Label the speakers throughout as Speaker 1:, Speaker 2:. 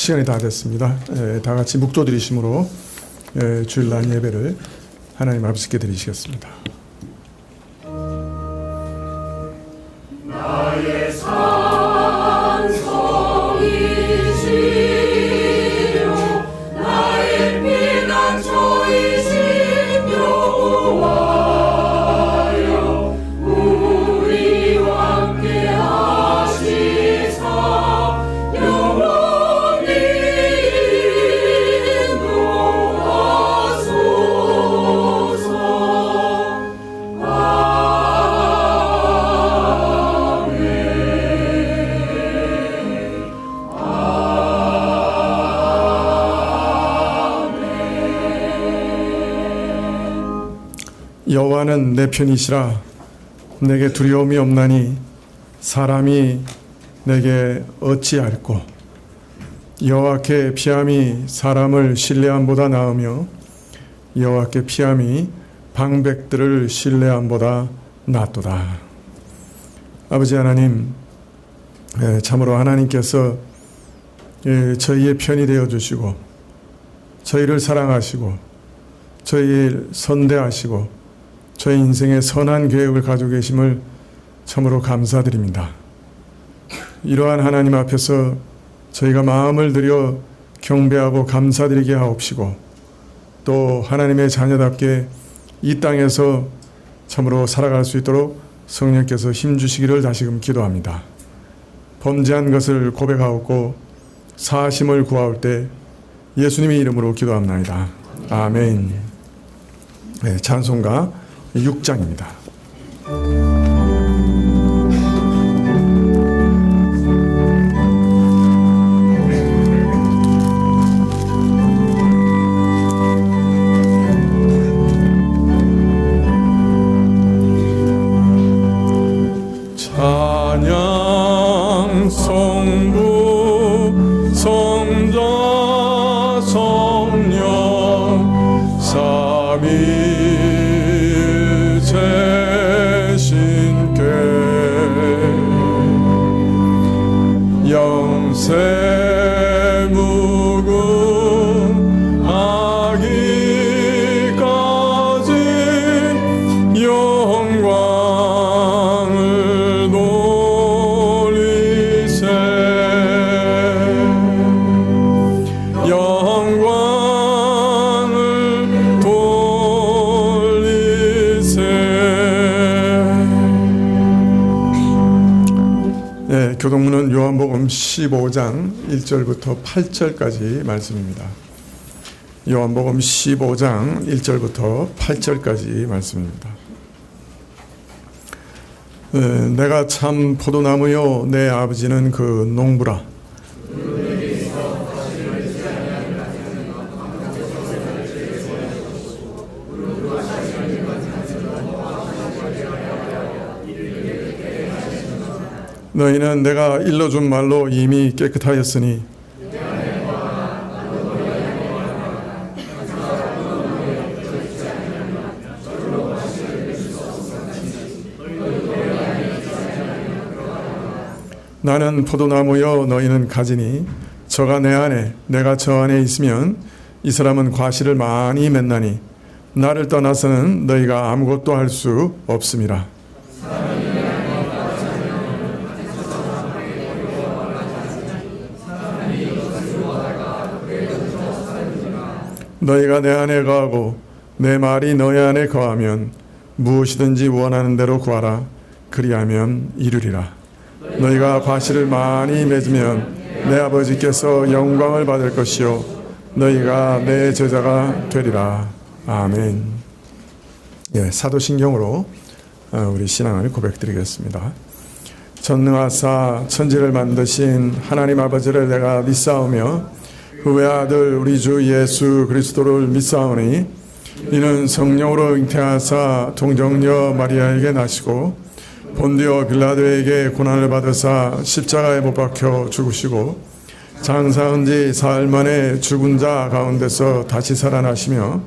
Speaker 1: 시간이 다 됐습니다. 다 같이 묵도드리심으로 주일날 예배를 하나님 아버지께 드리시겠습니다.
Speaker 2: 나의 산성이시요 나의 피난처이신 여호와여 우리와 함께 하시사 영원히 인도하소서.
Speaker 1: 여호와는 내 편이시라 내게 두려움이 없나니 사람이 내게 어찌할꼬. 여호와께 피함이 사람을 신뢰함보다 나으며 여호와께 피함이 방백들을 신뢰함보다 낫도다. 아버지 하나님, 참으로 하나님께서 저희의 편이 되어주시고 저희를 사랑하시고 저희를 선대하시고 저희 인생에 선한 계획을 가지고 계심을 참으로 감사드립니다. 이러한 하나님 앞에서 저희가 마음을 들여 경배하고 감사드리게 하옵시고 또 하나님의 자녀답게 이 땅에서 참으로 살아갈 수 있도록 성령께서 힘주시기를 다시금 기도합니다. 범죄한 것을 고백하옵고 사하심을 구하올 때 예수님의 이름으로 기도합나이다. 아멘. 찬송가 6장입니다.
Speaker 2: 찬양 성부 성자 성령 삼위일체신께 영세무궁 아기까지 영광을 돌리세 영광을 돌리세.
Speaker 1: 교동문은 요한복음 15장 1절부터 8절까지 말씀입니다. 요한복음 15장 1절부터 8절까지 말씀입니다. 내가 참 포도나무요 내 아버지는 그 농부라. 너희는 내가 일러준 말로 이미 깨끗하였으니 나는 포도나무여 너희는 가지니 저가 내 안에 내가 저 안에 있으면 이 사람은 과실을 많이 맺나니 나를 떠나서는 너희가 아무것도 할 수 없음이라. 너희가 내 안에 거하고 내 말이 너희 안에 거하면 무엇이든지 원하는 대로 구하라. 그리하면 이루리라. 너희가 과실을 많이 맺으면 내 아버지께서 영광을 받을 것이요 너희가 내 제자가 되리라. 아멘. 사도신경으로 우리 신앙을 고백드리겠습니다. 전능하사 천지를 만드신 하나님 아버지를 내가 믿사오며 그 외아들 우리 주 예수 그리스도를 믿사오니 이는 성령으로 잉태하사 동정녀 마리아에게 나시고 본디오 빌라도에게 고난을 받으사 십자가에 못 박혀 죽으시고 장사한 지 사흘 만에 죽은 자 가운데서 다시 살아나시며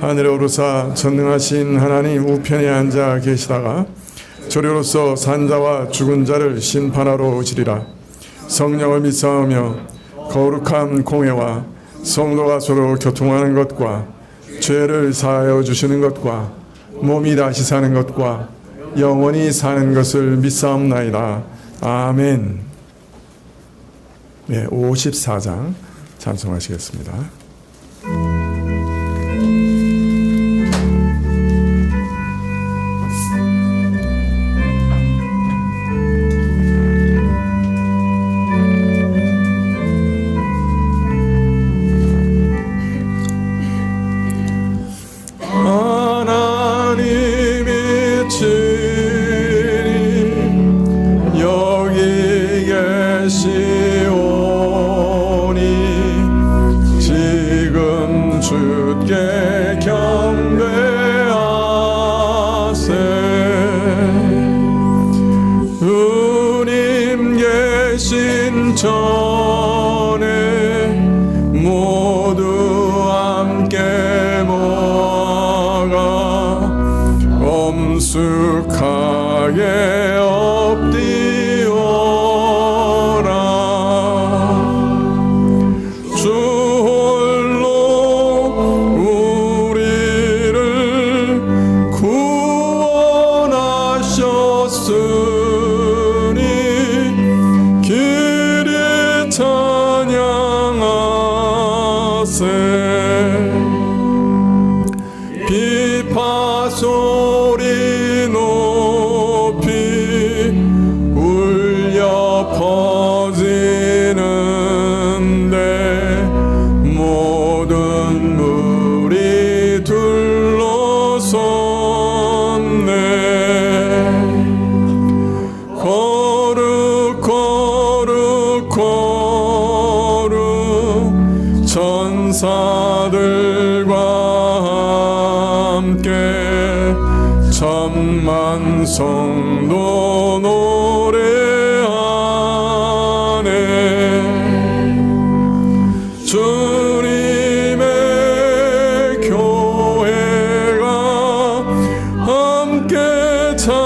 Speaker 1: 하늘에 오르사 전능하신 하나님 우편에 앉아 계시다가 조류로서 산자와 죽은 자를 심판하러 오시리라. 성령을 믿사오며 거룩한 공회와 성도가 서로 교통하는 것과 죄를 사하여 주시는 것과 몸이 다시 사는 것과 영원히 사는 것을 믿사옵나이다. 아멘. 네, 54장 찬송하시겠습니다.
Speaker 2: 하나님이 친히 여기 계시오니 지금 주께 경배하세. 주님 계신 전에 모두 함께 모아가 엄숙하게 엎디오라. 주 홀로 우리를 구원하셨으니 길이 찬양하세. 비파 소리 높이 울려 퍼지는데 모든 물이 둘러섰네. 거룩 거룩 거룩 천사들과 함께 천만 성도 노래하네. 주님의 교회가 함께 찬양하리.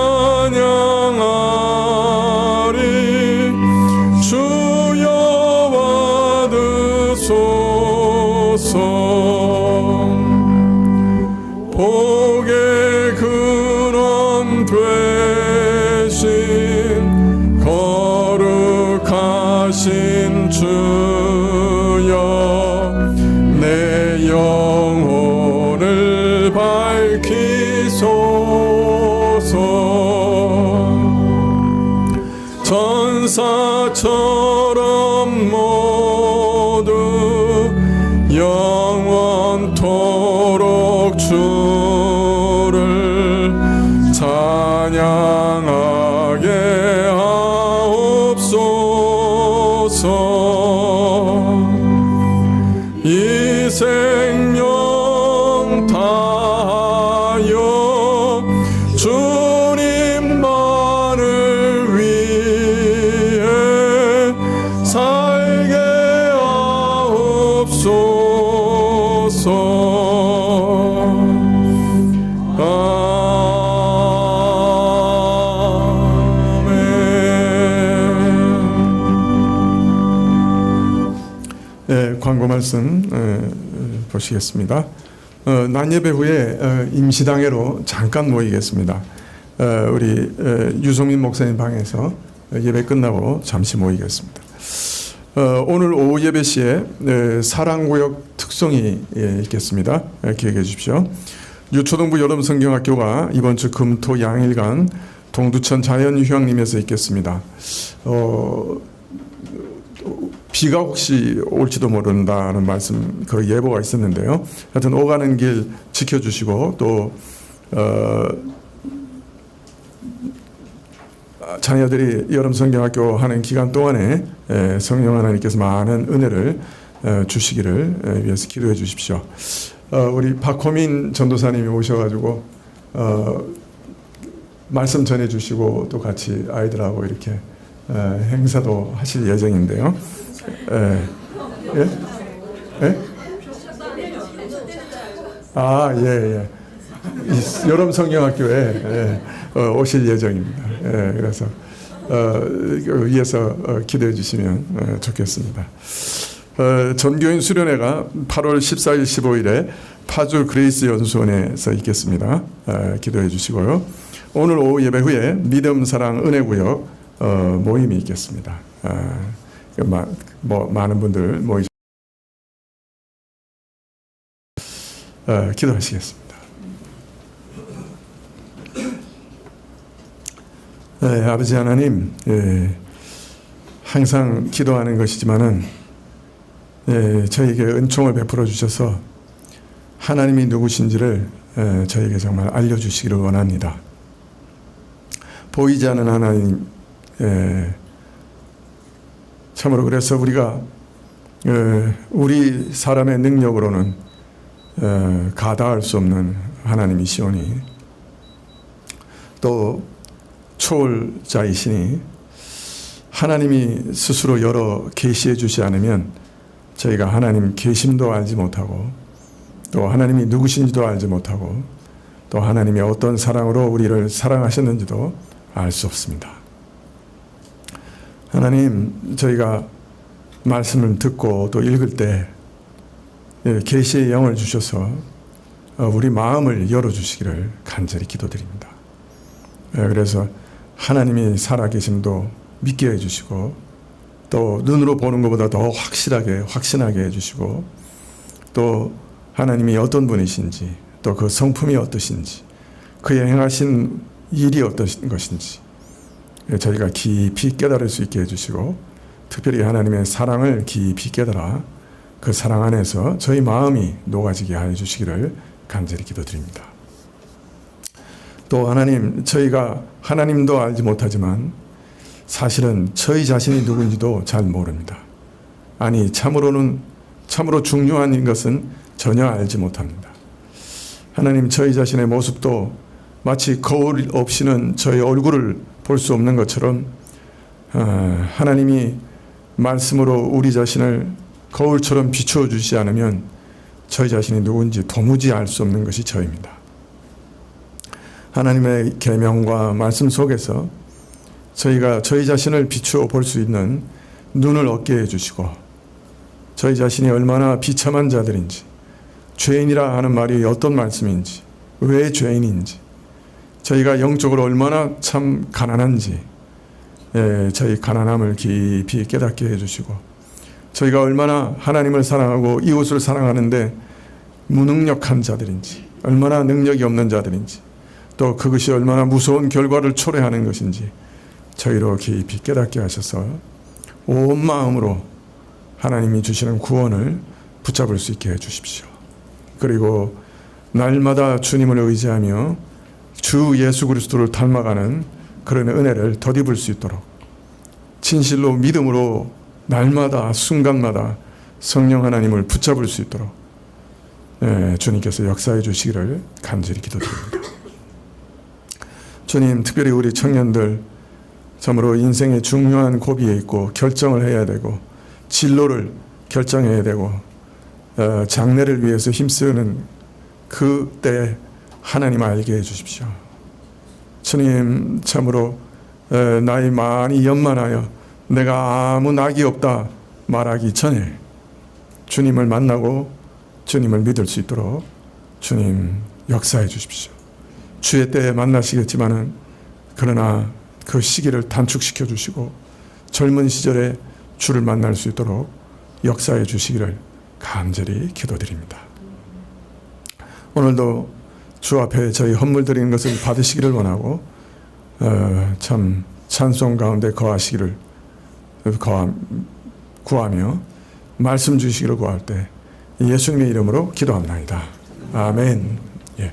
Speaker 2: 주여 받으소서. 복의 근원 되신 거룩하신 주여 내 영혼을 밝히소서. 천사처럼 모두 영원토록 주를 찬양하게 하옵소서. 이 생명 다하여 주님만을 위해 살게 하옵소서.
Speaker 1: 네, 광고 말씀 보시겠습니다. 난예배 후에 임시당회로 잠깐 모이겠습니다. 우리 유성민 목사님 방에서 예배 끝나고 잠시 모이겠습니다. 오늘 오후 예배 시에 사랑구역 특송이 있겠습니다. 기억해 주십시오. 유초등부 여름성경학교가 이번 주 금토 양일간 동두천 자연휴양림에서 있겠습니다. 비가 혹시 올지도 모른다는 말씀, 그 예보가 있었는데요. 하여튼 오가는 길 지켜주시고 또 자녀들이 여름성경학교 하는 기간 동안에 성령 하나님께서 많은 은혜를 주시기를 위해서 기도해 주십시오. 우리 박호민 전도사님이 오셔가지고 말씀 전해 주시고 또 같이 아이들하고 이렇게 행사도 하실 예정인데요. 예? 예? 아, 예. 여름 성경학교에 오실 예정입니다. 그래서 위에서 기도해 주시면 좋겠습니다. 전교인 수련회가 8월 14일, 15일에 파주 그레이스 연수원에서 있겠습니다. 기도해 주시고요. 오늘 오후 예배 후에 믿음, 사랑, 은혜구역 모임이 있겠습니다. 많은 분들 기도하시겠습니다. 아버지 하나님, 항상 기도하는 것이지만은 저에게 은총을 베풀어 주셔서 하나님이 누구신지를 저에게 정말 알려주시기를 원합니다. 보이지 않는 하나님, 참으로 그래서 우리가 우리 사람의 능력으로는 가다할 수 없는 하나님이시오니 또 초월자이시니 하나님이 스스로 열어 계시해 주지 않으면 저희가 하나님 계심도 알지 못하고 또 하나님이 누구신지도 알지 못하고 또 하나님이 어떤 사랑으로 우리를 사랑하셨는지도 알 수 없습니다. 하나님, 저희가 말씀을 듣고 또 읽을 때 계시의 영을 주셔서 우리 마음을 열어주시기를 간절히 기도드립니다. 그래서 하나님이 살아계심도 믿게 해주시고 또 눈으로 보는 것보다 더 확신하게 해주시고 또 하나님이 어떤 분이신지 또 그 성품이 어떠신지 그의 행하신 일이 어떤 것인지 저희가 깊이 깨달을 수 있게 해주시고 특별히 하나님의 사랑을 깊이 깨달아 그 사랑 안에서 저희 마음이 녹아지게 하여 주시기를 간절히 기도드립니다. 또 하나님, 저희가 하나님도 알지 못하지만 사실은 저희 자신이 누군지도 잘 모릅니다. 아니, 참으로 중요한 것은 전혀 알지 못합니다. 하나님, 저희 자신의 모습도 마치 거울 없이는 저희 얼굴을 볼 수 없는 것처럼 하나님이 말씀으로 우리 자신을 거울처럼 비추어 주시지 않으면 저희 자신이 누군지 도무지 알 수 없는 것이 저입니다. 하나님의 계명과 말씀 속에서 저희가 저희 자신을 비추어 볼 수 있는 눈을 얻게 해주시고 저희 자신이 얼마나 비참한 자들인지 죄인이라 하는 말이 어떤 말씀인지 왜 죄인인지 저희가 영적으로 얼마나 참 가난한지 저희 가난함을 깊이 깨닫게 해주시고 저희가 얼마나 하나님을 사랑하고 이웃을 사랑하는데 무능력한 자들인지 얼마나 능력이 없는 자들인지 또 그것이 얼마나 무서운 결과를 초래하는 것인지 저희로 깊이 깨닫게 하셔서 온 마음으로 하나님이 주시는 구원을 붙잡을 수 있게 해주십시오. 그리고 날마다 주님을 의지하며 주 예수 그리스도를 닮아가는 그런 은혜를 덧입을 수 있도록 진실로 믿음으로 날마다 순간마다 성령 하나님을 붙잡을 수 있도록 주님께서 역사해 주시기를 간절히 기도드립니다. 주님, 특별히 우리 청년들 참으로 인생의 중요한 고비에 있고 결정을 해야 되고 진로를 결정해야 되고 장래를 위해서 힘쓰는 그때 하나님 알게 해주십시오. 주님, 참으로 나이 많이 연만하여 내가 아무 낙이 없다 말하기 전에 주님을 만나고 주님을 믿을 수 있도록 주님 역사해 주십시오. 주의 때에 만나시겠지만은 그러나 그 시기를 단축시켜 주시고 젊은 시절에 주를 만날 수 있도록 역사해 주시기를 간절히 기도드립니다. 오늘도 주 앞에 저희 헌물 드리는 것을 받으시기를 원하고 참 찬송 가운데 거하시기를 구하며 말씀 주시기를 구할 때 예수님의 이름으로 기도합나이다. 아멘. 예.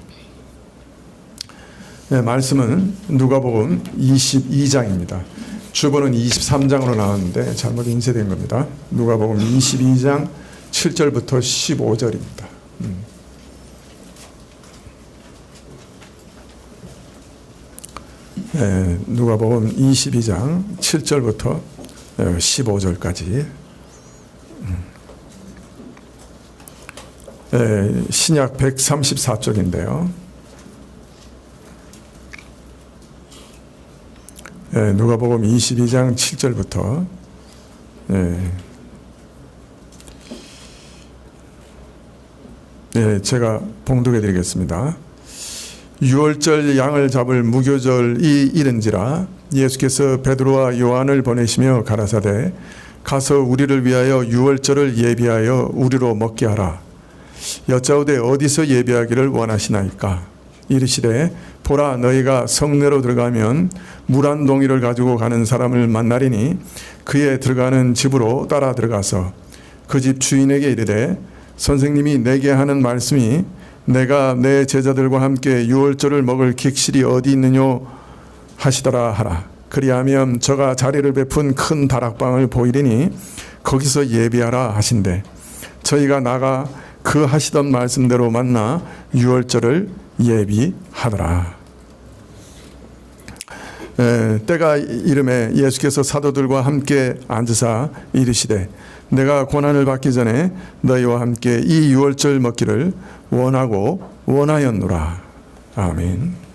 Speaker 1: 네, 말씀은 누가복음 22장입니다. 주보는 23장으로 나왔는데 잘못 인쇄된 겁니다. 누가복음 22장 7절부터 15절입니다. 네, 누가복음 22장 7절부터 15절까지 신약 134쪽인데요. 누가복음 22장 7절부터 예, 제가 봉독해 드리겠습니다. 유월절 양을 잡을 무교절이 이른지라 예수께서 베드로와 요한을 보내시며 가라사대 가서 우리를 위하여 유월절을 예비하여 우리로 먹게 하라. 여짜오되 어디서 예비하기를 원하시나이까? 이르시되 보라, 너희가 성내로 들어가면 물 한 동이를 가지고 가는 사람을 만나리니 그의 들어가는 집으로 따라 들어가서 그 집 주인에게 이르되 선생님이 내게 하는 말씀이 내가 내 제자들과 함께 유월절을 먹을 객실이 어디 있느뇨 하시더라 하라. 그리하면 저가 자리를 베푼 큰 다락방을 보이리니 거기서 예비하라 하신대. 저희가 나가 그 하시던 말씀대로 만나 유월절을 예비하더라. 때가 이름에 예수께서 사도들과 함께 앉으사 이르시되 내가 고난을 받기 전에 너희와 함께 이 유월절 먹기를 원하고 원하였노라. 아멘.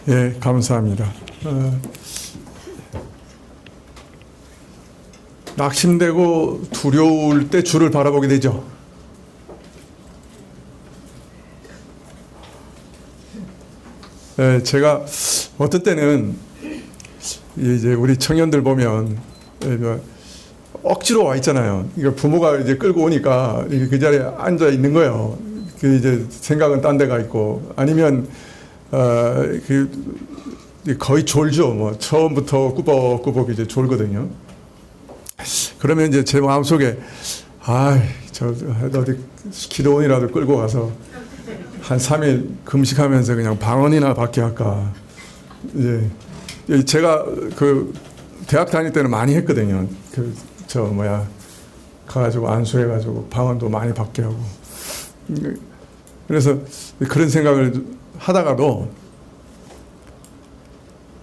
Speaker 1: 예, 감사합니다. 낙심되고 두려울 때 주를 바라보게 되죠. 예, 제가 어떤 때는 이제 우리 청년들 보면 억지로 와 있잖아요. 그러니까 부모가 이제 끌고 오니까 그 자리에 앉아 있는 거예요. 그 이제 생각은 딴 데가 있고 아니면 거의 졸죠. 뭐 처음부터 꾸벅꾸벅 이제 졸거든요. 그러면 이제 제 마음속에 저 어디 기도원이라도 끌고 가서 한 3일 금식하면서 그냥 방언이나 받게 할까. 이제 제가 그 대학 다닐 때는 많이 했거든요. 가가지고 안수해가지고 방언도 많이 받게 하고. 그래서 그런 생각을 하다가도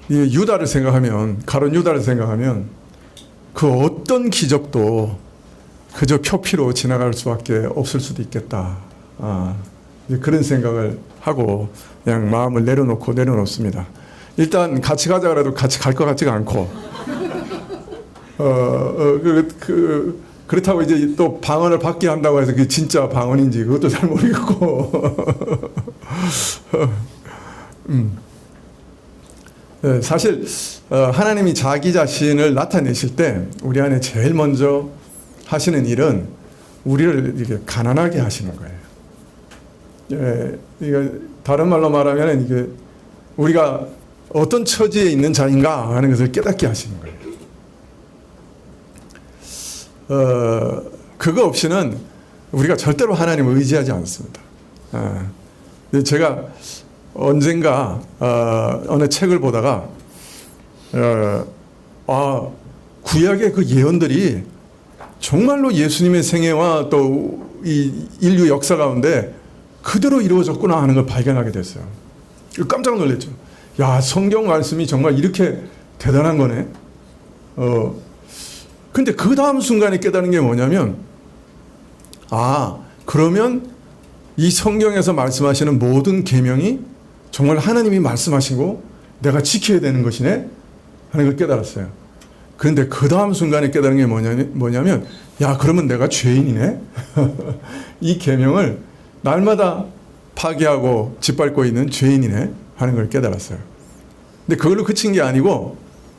Speaker 1: 이 유다를 생각하면, 가룟 유다를 생각하면 그 어떤 기적도 그저 표피로 지나갈 수밖에 없을 수도 있겠다. 그런 생각을 하고 그냥 마음을 내려놓습니다. 일단 같이 가자 그래도 같이 갈 것 같지가 않고 그렇다고 이제 또 방언을 받게 한다고 해서 그게 진짜 방언인지 그것도 잘 모르겠고 사실 하나님이 자기 자신을 나타내실 때 우리 안에 제일 먼저 하시는 일은 우리를 이렇게 가난하게 하시는 거예요. 이게 다른 말로 말하면 이게 우리가 어떤 처지에 있는 자인가 하는 것을 깨닫게 하시는 거예요. 그거 없이는 우리가 절대로 하나님을 의지하지 않습니다. 제가 언젠가 어느 책을 보다가 구약의 그 예언들이 정말로 예수님의 생애와 또 이 인류 역사 가운데 그대로 이루어졌구나 하는 걸 발견하게 됐어요. 깜짝 놀랐죠. 야, 성경 말씀이 정말 이렇게 대단한 거네. 근데 그 다음 순간에 깨달은 게 뭐냐면 그러면 이 성경에서 말씀하시는 모든 계명이 정말 하나님이 말씀하신 거 내가 지켜야 되는 것이네 하는 걸 깨달았어요. 그런데 그 다음 순간에 깨달은 게 뭐냐면 야, 그러면 내가 죄인이네. 이 계명을 날마다 파괴하고 짓밟고 있는 죄인이네 하는 걸 깨달았어요. 근데 그걸로 그친 게 아니고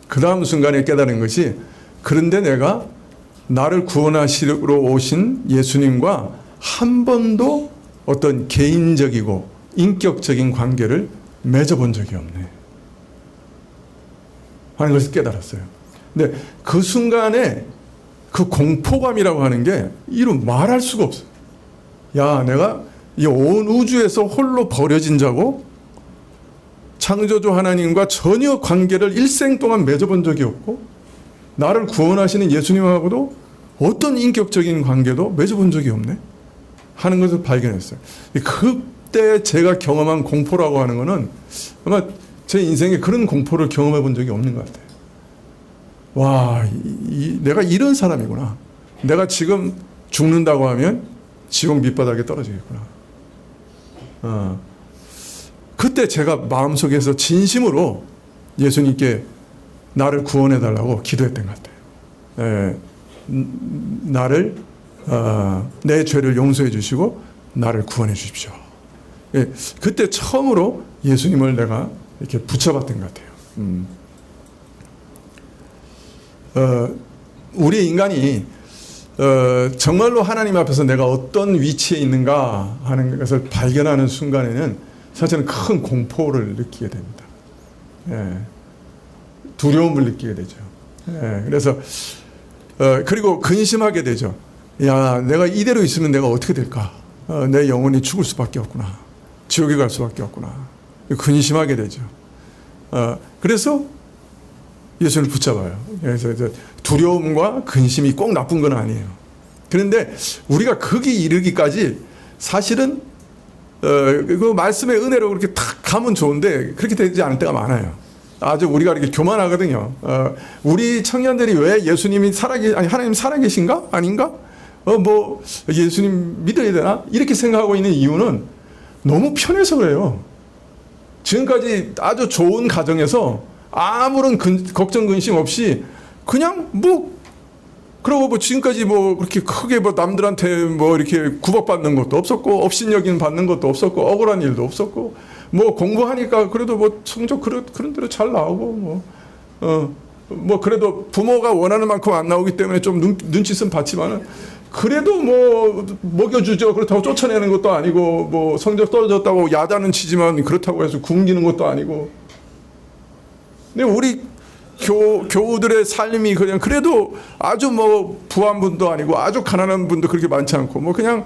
Speaker 1: 그 다음 순간에 깨달은 것이 그런데 내가 나를 구원하시러 오신 예수님과 한 번도 어떤 개인적이고 인격적인 관계를 맺어본 적이 없네 하는 것을 깨달았어요. 근데 그 순간에 그 공포감이라고 하는 게 이루 말할 수가 없어요. 야, 내가 이 온 우주에서 홀로 버려진 자고 창조주 하나님과 전혀 관계를 일생 동안 맺어본 적이 없고 나를 구원하시는 예수님하고도 어떤 인격적인 관계도 맺어본 적이 없네 하는 것을 발견했어요. 그때 제가 경험한 공포라고 하는 것은 아마 제 인생에 그런 공포를 경험해 본 적이 없는 것 같아요. 와, 내가 이런 사람이구나. 내가 지금 죽는다고 하면 지옥 밑바닥에 떨어지겠구나. 그때 제가 마음속에서 진심으로 예수님께 나를 구원해 달라고 기도했던 것 같아요. 나를 내 죄를 용서해 주시고 나를 구원해 주십시오. 그때 처음으로 예수님을 내가 이렇게 붙여봤던 것 같아요. 우리 인간이 정말로 하나님 앞에서 내가 어떤 위치에 있는가 하는 것을 발견하는 순간에는 사실은 큰 공포를 느끼게 됩니다. 두려움을 느끼게 되죠. 그래서 그리고 근심하게 되죠. 야, 내가 이대로 있으면 내가 어떻게 될까? 내 영혼이 죽을 수밖에 없구나. 지옥에 갈 수밖에 없구나. 근심하게 되죠. 그래서 예수를 붙잡아요. 그래서 두려움과 근심이 꼭 나쁜 건 아니에요. 그런데 우리가 거기 이르기까지 사실은 그 말씀의 은혜로 그렇게 탁 가면 좋은데 그렇게 되지 않을 때가 많아요. 아주 우리가 이렇게 교만하거든요. 우리 청년들이 왜 예수님이 하나님 살아계신가? 아닌가? 뭐 예수님 믿어야 되나? 이렇게 생각하고 있는 이유는 너무 편해서 그래요. 지금까지 아주 좋은 가정에서 아무런 걱정 근심 없이 그냥 그러고 뭐 지금까지 뭐 그렇게 크게 뭐 남들한테 뭐 이렇게 구박받는 것도 없었고 업신여김 받는 것도 없었고 억울한 일도 없었고 뭐 공부하니까 그래도 뭐 성적 그런 대로 잘 나오고 뭐 그래도 부모가 원하는 만큼 안 나오기 때문에 좀 눈치씀 받지만은 그래도 뭐 먹여주죠. 그렇다고 쫓아내는 것도 아니고 뭐 성적 떨어졌다고 야단은 치지만 그렇다고 해서 굶기는 것도 아니고. 근데 우리 교우들의 삶이 그냥 그래도 아주 뭐 부한 분도 아니고 아주 가난한 분도 그렇게 많지 않고 뭐 그냥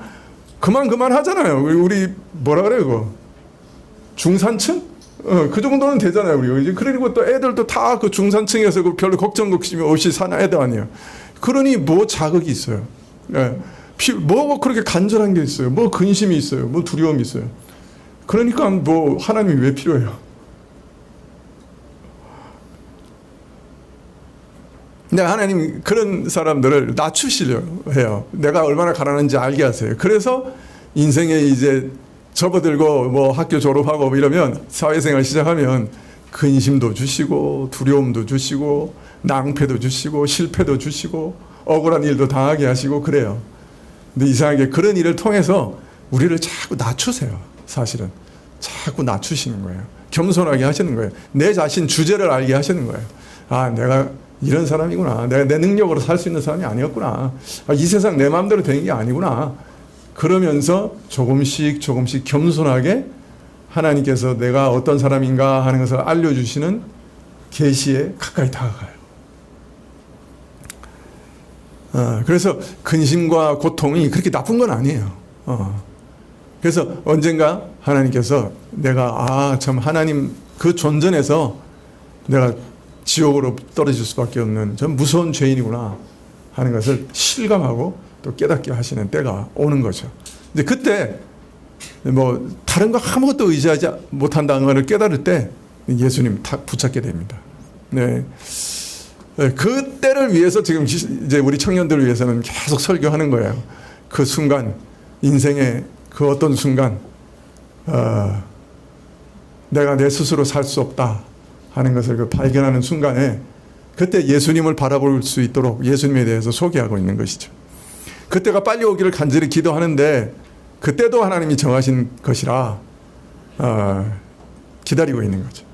Speaker 1: 그만 하잖아요. 우리 뭐라 그래요 그거 중산층? 그 정도는 되잖아요 우리. 그리고 또 애들도 다 그 중산층에서 그 별로 걱정 없이 사는 애들 아니에요. 그러니 뭐 자극이 있어요. 뭐 그렇게 간절한 게 있어요. 뭐 근심이 있어요. 뭐 두려움이 있어요. 그러니까 뭐 하나님이 왜 필요해요? 근데 하나님 그런 사람들을 낮추시려고 해요. 내가 얼마나 가난한지 알게 하세요. 그래서 인생에 이제 접어들고 뭐 학교 졸업하고 이러면 사회생활 시작하면 근심도 주시고 두려움도 주시고 낭패도 주시고 실패도 주시고 억울한 일도 당하게 하시고 그래요. 근데 이상하게 그런 일을 통해서 우리를 자꾸 낮추세요. 사실은 자꾸 낮추시는 거예요. 겸손하게 하시는 거예요. 내 자신 주제를 알게 하시는 거예요. 아, 내가 이런 사람이구나. 내가 내 능력으로 살 수 있는 사람이 아니었구나. 이 세상 내 마음대로 되는 게 아니구나. 그러면서 조금씩 겸손하게 하나님께서 내가 어떤 사람인가 하는 것을 알려주시는 계시에 가까이 다가가요. 그래서 근심과 고통이 그렇게 나쁜 건 아니에요. 그래서 언젠가 하나님께서 내가 참 하나님 그 존전에서 내가 지옥으로 떨어질 수밖에 없는 전 무서운 죄인이구나 하는 것을 실감하고 또 깨닫게 하시는 때가 오는 거죠. 근데 그때 뭐 다른 거 아무것도 의지하지 못한다는 것을 깨달을 때 예수님 탁 붙잡게 됩니다. 네. 그 때를 위해서 지금 이제 우리 청년들을 위해서는 계속 설교하는 거예요. 그 순간 인생의 그 어떤 순간 내가 내 스스로 살 수 없다 하는 것을 그 발견하는 순간에 그때 예수님을 바라볼 수 있도록 예수님에 대해서 소개하고 있는 것이죠. 그때가 빨리 오기를 간절히 기도하는데 그때도 하나님이 정하신 것이라 기다리고 있는 거죠.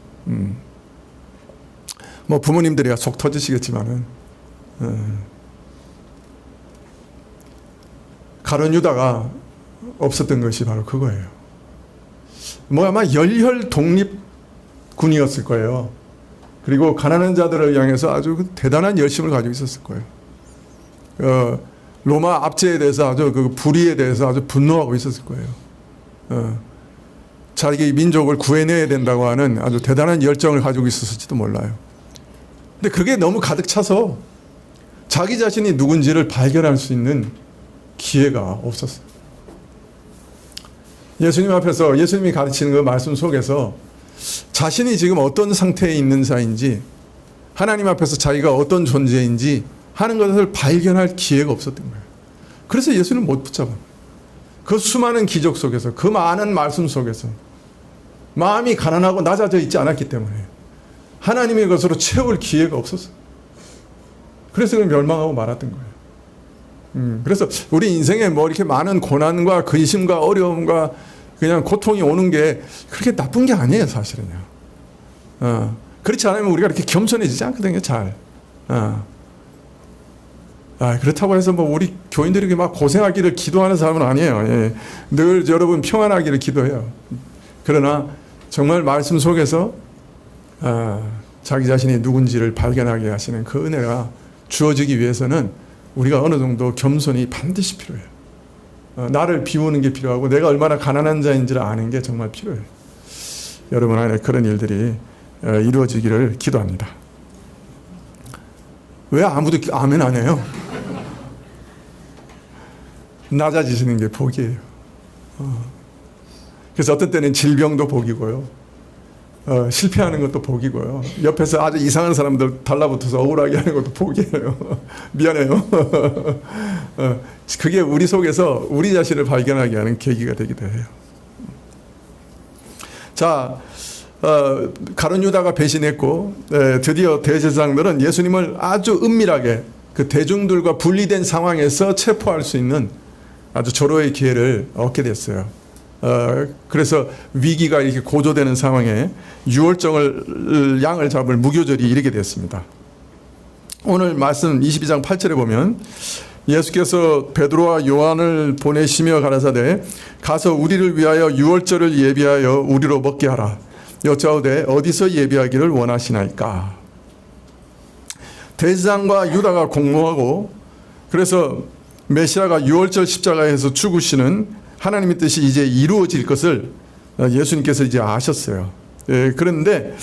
Speaker 1: 뭐 부모님들이 속 터지시겠지만은 가룟 유다가 없었던 것이 바로 그거예요. 뭐 아마 열혈 독립군이었을 거예요. 그리고 가난한 자들을 향해서 아주 대단한 열심을 가지고 있었을 거예요. 로마 압제에 대해서 아주 그 불의에 대해서 아주 분노하고 있었을 거예요. 자기 민족을 구해내야 된다고 하는 아주 대단한 열정을 가지고 있었을지도 몰라요. 근데 그게 너무 가득 차서 자기 자신이 누군지를 발견할 수 있는 기회가 없었어요. 예수님 앞에서 예수님이 가르치는 그 말씀 속에서 자신이 지금 어떤 상태에 있는 자인지 하나님 앞에서 자기가 어떤 존재인지 하는 것을 발견할 기회가 없었던 거예요. 그래서 예수는 못 붙잡아요. 그 수많은 기적 속에서 그 많은 말씀 속에서 마음이 가난하고 낮아져 있지 않았기 때문에 하나님의 것으로 채울 기회가 없었어요. 그래서 그걸 멸망하고 말았던 거예요. 그래서 우리 인생에 뭐 이렇게 많은 고난과 근심과 어려움과 그냥 고통이 오는 게 그렇게 나쁜 게 아니에요, 사실은요. 그렇지 않으면 우리가 이렇게 겸손해지지 않거든요, 잘. 그렇다고 해서 뭐 우리 교인들이 이렇게 막 고생하기를 기도하는 사람은 아니에요. 예. 늘 여러분 평안하기를 기도해요. 그러나 정말 말씀 속에서 자기 자신이 누군지를 발견하게 하시는 그 은혜가 주어지기 위해서는 우리가 어느 정도 겸손이 반드시 필요해요. 나를 비우는 게 필요하고 내가 얼마나 가난한 자인지를 아는 게 정말 필요해요. 여러분 안에 그런 일들이 이루어지기를 기도합니다. 왜 아무도 아멘 안 해요? 낮아지시는 게 복이에요. 그래서 어떤 때는 질병도 복이고요. 실패하는 것도 복이고요. 옆에서 아주 이상한 사람들 달라붙어서 억울하게 하는 것도 복이에요. 미안해요. 그게 우리 속에서 우리 자신을 발견하게 하는 계기가 되기도 해요. 자, 가룟 유다가 배신했고 드디어 대제사장들은 예수님을 아주 은밀하게 그 대중들과 분리된 상황에서 체포할 수 있는 아주 절호의 기회를 얻게 됐어요. 그래서 위기가 이렇게 고조되는 상황에 유월절 양을 잡을 무교절이 이르게 됐습니다. 오늘 말씀 22장 8절에 보면 예수께서 베드로와 요한을 보내시며 가라사대 가서 우리를 위하여 유월절을 예비하여 우리로 먹게 하라. 여짜오되 어디서 예비하기를 원하시나이까. 대제사장과 유다가 공모하고 그래서 메시아가 유월절 십자가에서 죽으시는 하나님의 뜻이 이제 이루어질 것을 예수님께서 이제 아셨어요. 그런데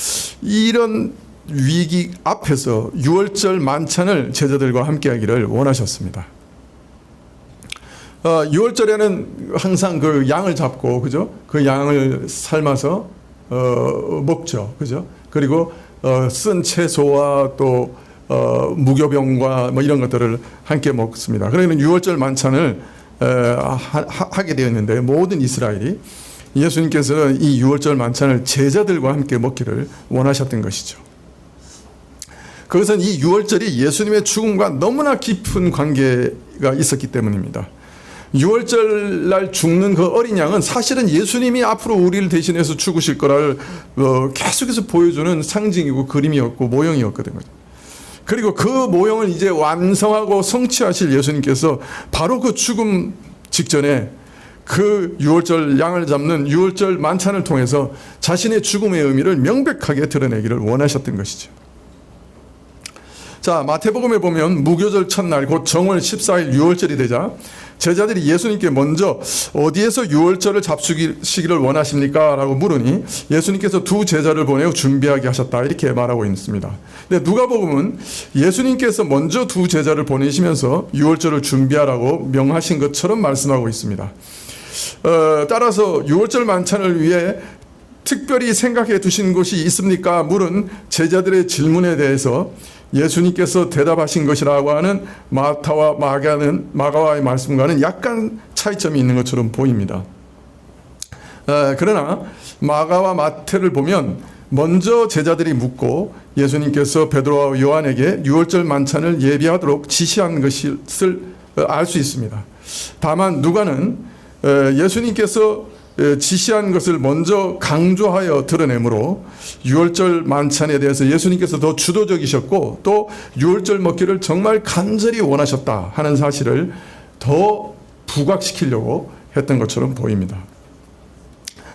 Speaker 1: 이런 위기 앞에서 유월절 만찬을 제자들과 함께 하기를 원하셨습니다. 유월절에는 항상 그 양을 잡고, 그죠? 그 양을 삶아서 먹죠. 그죠? 그리고 쓴 채소와 또 무교병과 뭐 이런 것들을 함께 먹습니다. 그러면 유월절 만찬을 하게 되었는데 모든 이스라엘이 예수님께서는 이 유월절 만찬을 제자들과 함께 먹기를 원하셨던 것이죠. 그것은 이 유월절이 예수님의 죽음과 너무나 깊은 관계가 있었기 때문입니다. 유월절 날 죽는 그 어린 양은 사실은 예수님이 앞으로 우리를 대신해서 죽으실 거를 계속해서 보여주는 상징이고 그림이었고 모형이었거든요. 그리고 그 모형을 이제 완성하고 성취하실 예수님께서 바로 그 죽음 직전에 그 유월절 양을 잡는 유월절 만찬을 통해서 자신의 죽음의 의미를 명백하게 드러내기를 원하셨던 것이죠. 자, 마태복음에 보면 무교절 첫날 곧 정월 14일 유월절이 되자 제자들이 예수님께 먼저 어디에서 유월절을 잡수시기를 원하십니까? 라고 물으니 예수님께서 두 제자를 보내어 준비하게 하셨다 이렇게 말하고 있습니다. 근데 누가복음은 예수님께서 먼저 두 제자를 보내시면서 유월절을 준비하라고 명하신 것처럼 말씀하고 있습니다. 따라서 유월절 만찬을 위해 특별히 생각해 두신 것이 있습니까? 물은 제자들의 질문에 대해서 예수님께서 대답하신 것이라고 하는 마타와 마가와의 말씀과는 약간 차이점이 있는 것처럼 보입니다. 그러나 마가와 마태를 보면 먼저 제자들이 묻고 예수님께서 베드로와 요한에게 유월절 만찬을 예비하도록 지시한 것을 알 수 있습니다. 다만 누가는 예수님께서 지시한 것을 먼저 강조하여 드러내므로 유월절 만찬에 대해서 예수님께서 더 주도적이셨고 또 유월절 먹기를 정말 간절히 원하셨다 하는 사실을 더 부각시키려고 했던 것처럼 보입니다.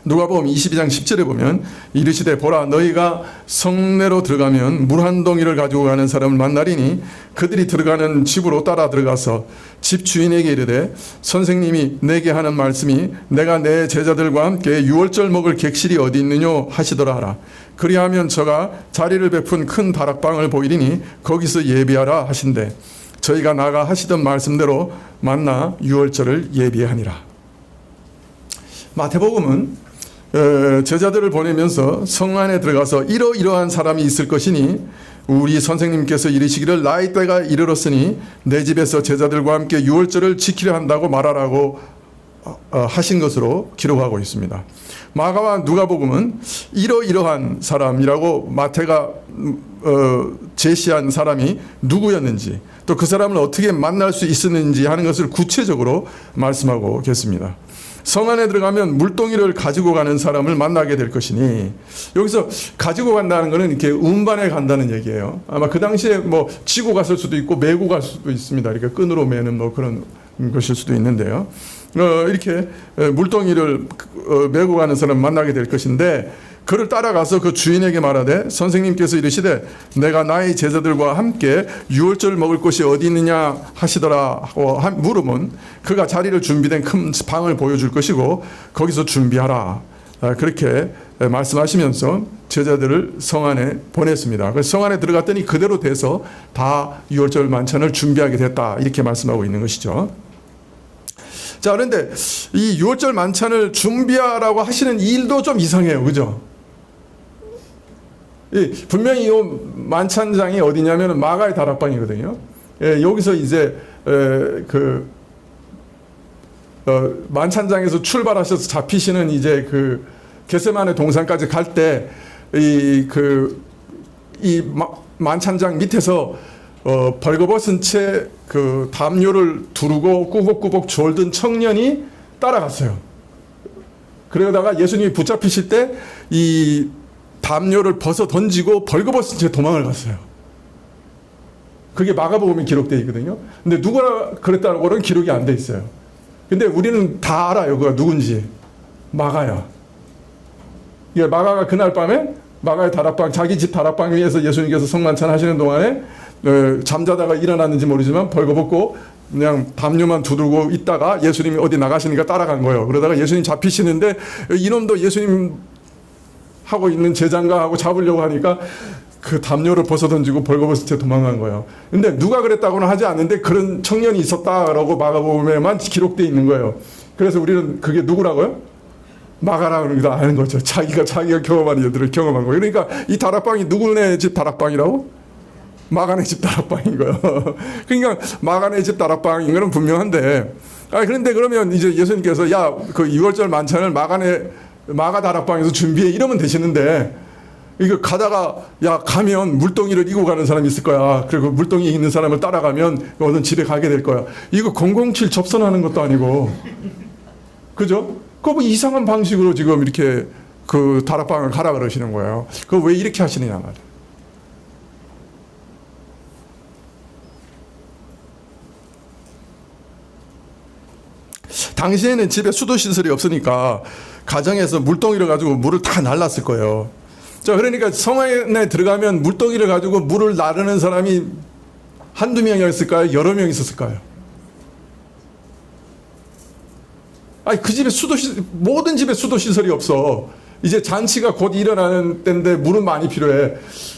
Speaker 1: 누가복음 22장 10절에 보면 이르시되 보라 너희가 성내로 들어가면 물 한 동이를 가지고 가는 사람을 만나리니 그들이 들어가는 집으로 따라 들어가서 집 주인에게 이르되 선생님이 내게 하는 말씀이 내가 내 제자들과 함께 유월절 먹을 객실이 어디 있느뇨 하시더라 하라. 그리하면 저가 자리를 베푼 큰 다락방을 보이리니 거기서 예비하라 하신대 저희가 나가 하시던 말씀대로 만나 유월절을 예비하니라. 마태복음은 제자들을 보내면서 성 안에 들어가서 이러이러한 사람이 있을 것이니 우리 선생님께서 이르시기를 나의 때가 이르렀으니 내 집에서 제자들과 함께 유월절을 지키려 한다고 말하라고 하신 것으로 기록하고 있습니다. 마가와 누가복음은 이러이러한 사람이라고 마태가 제시한 사람이 누구였는지 또 그 사람을 어떻게 만날 수 있었는지 하는 것을 구체적으로 말씀하고 계십니다. 성 안에 들어가면 물동이를 가지고 가는 사람을 만나게 될 것이니 여기서 가지고 간다는 것은 이렇게 운반해 간다는 얘기예요. 아마 그 당시에 뭐 지고 갔을 수도 있고 메고 갈 수도 있습니다. 이렇게 끈으로 매는 뭐 그런 것일 수도 있는데요. 이렇게 물동이를 메고 가는 사람을 만나게 될 것인데 그를 따라가서 그 주인에게 말하되 선생님께서 이르시되 내가 나의 제자들과 함께 유월절을 먹을 곳이 어디 있느냐 하시더라 하고 물으면 그가 자리를 준비된 큰 방을 보여줄 것이고 거기서 준비하라 그렇게 말씀하시면서 제자들을 성 안에 보냈습니다. 그래서 성 안에 들어갔더니 그대로 돼서 다 유월절 만찬을 준비하게 됐다 이렇게 말씀하고 있는 것이죠. 자, 그런데 이 유월절 만찬을 준비하라고 하시는 일도 좀 이상해요. 그죠? 분명히 이 만찬장이 어디냐면 마가의 다락방이거든요. 여기서 이제 만찬장에서 출발하셔서 잡히시는 이제 그 겟세마네 동산까지 갈 때 이 만찬장 밑에서 벌거벗은 채 그 담요를 두르고 꾸벅꾸벅 졸든 청년이 따라갔어요. 그러다가 예수님이 붙잡히실 때 이 담요를 벗어 던지고 벌거벗은 채 도망을 갔어요. 그게 마가복음에 기록되어 있거든요. 근데 누가 그랬다고는 기록이 안 돼 있어요. 근데 우리는 다 알아요. 그가 누군지. 마가야. 이게 마가가 그날 밤에 마가의 다락방, 자기 집 다락방 위에서 예수님께서 성만찬 하시는 동안에 잠자다가 일어났는지 모르지만 벌거벗고 그냥 담요만 두들고 있다가 예수님이 어디 나가시니까 따라간 거예요. 그러다가 예수님 잡히시는데 이놈도 예수님 하고 있는 제장가 하고 잡으려고 하니까 그 담요를 벗어 던지고 벌거벗은 채 도망간 거예요. 근데 누가 그랬다고는 하지 않는데 그런 청년이 있었다라고 마가복음에만 기록되어 있는 거예요. 그래서 우리는 그게 누구라고요? 마가라고 아는 거죠. 자기가 경험한 일들을 경험한 거예요. 그러니까 이 다락방이 누구네 집 다락방이라고? 마가네 집 다락방인 거예요. 그러니까 마가네 집 다락방인 거는 분명한데, 그런데 그러면 이제 예수님께서 그 6월절 만찬을 마가 다락방에서 준비해 이러면 되시는데, 이거 가다가 가면 물동이를 이고 가는 사람이 있을 거야. 그리고 물동이 있는 사람을 따라가면 어느 집에 가게 될 거야. 이거 007 접선하는 것도 아니고, 그죠? 뭐 이상한 방식으로 지금 이렇게 그 다락방을 가라 그러시는 거예요. 그거 왜 이렇게 하시느냐 말이에요. 당시에는 집에 수도 시설이 없으니까 가정에서 물동이를 가지고 물을 다 날랐을 거예요. 자, 그러니까 성 안에 들어가면 물동이를 가지고 물을 나르는 사람이 한두 명이었을까요? 여러 명 있었을까요? 그 집에 모든 집에 수도 시설이 없어. 이제 잔치가 곧 일어나는 때인데 물은 많이 필요해.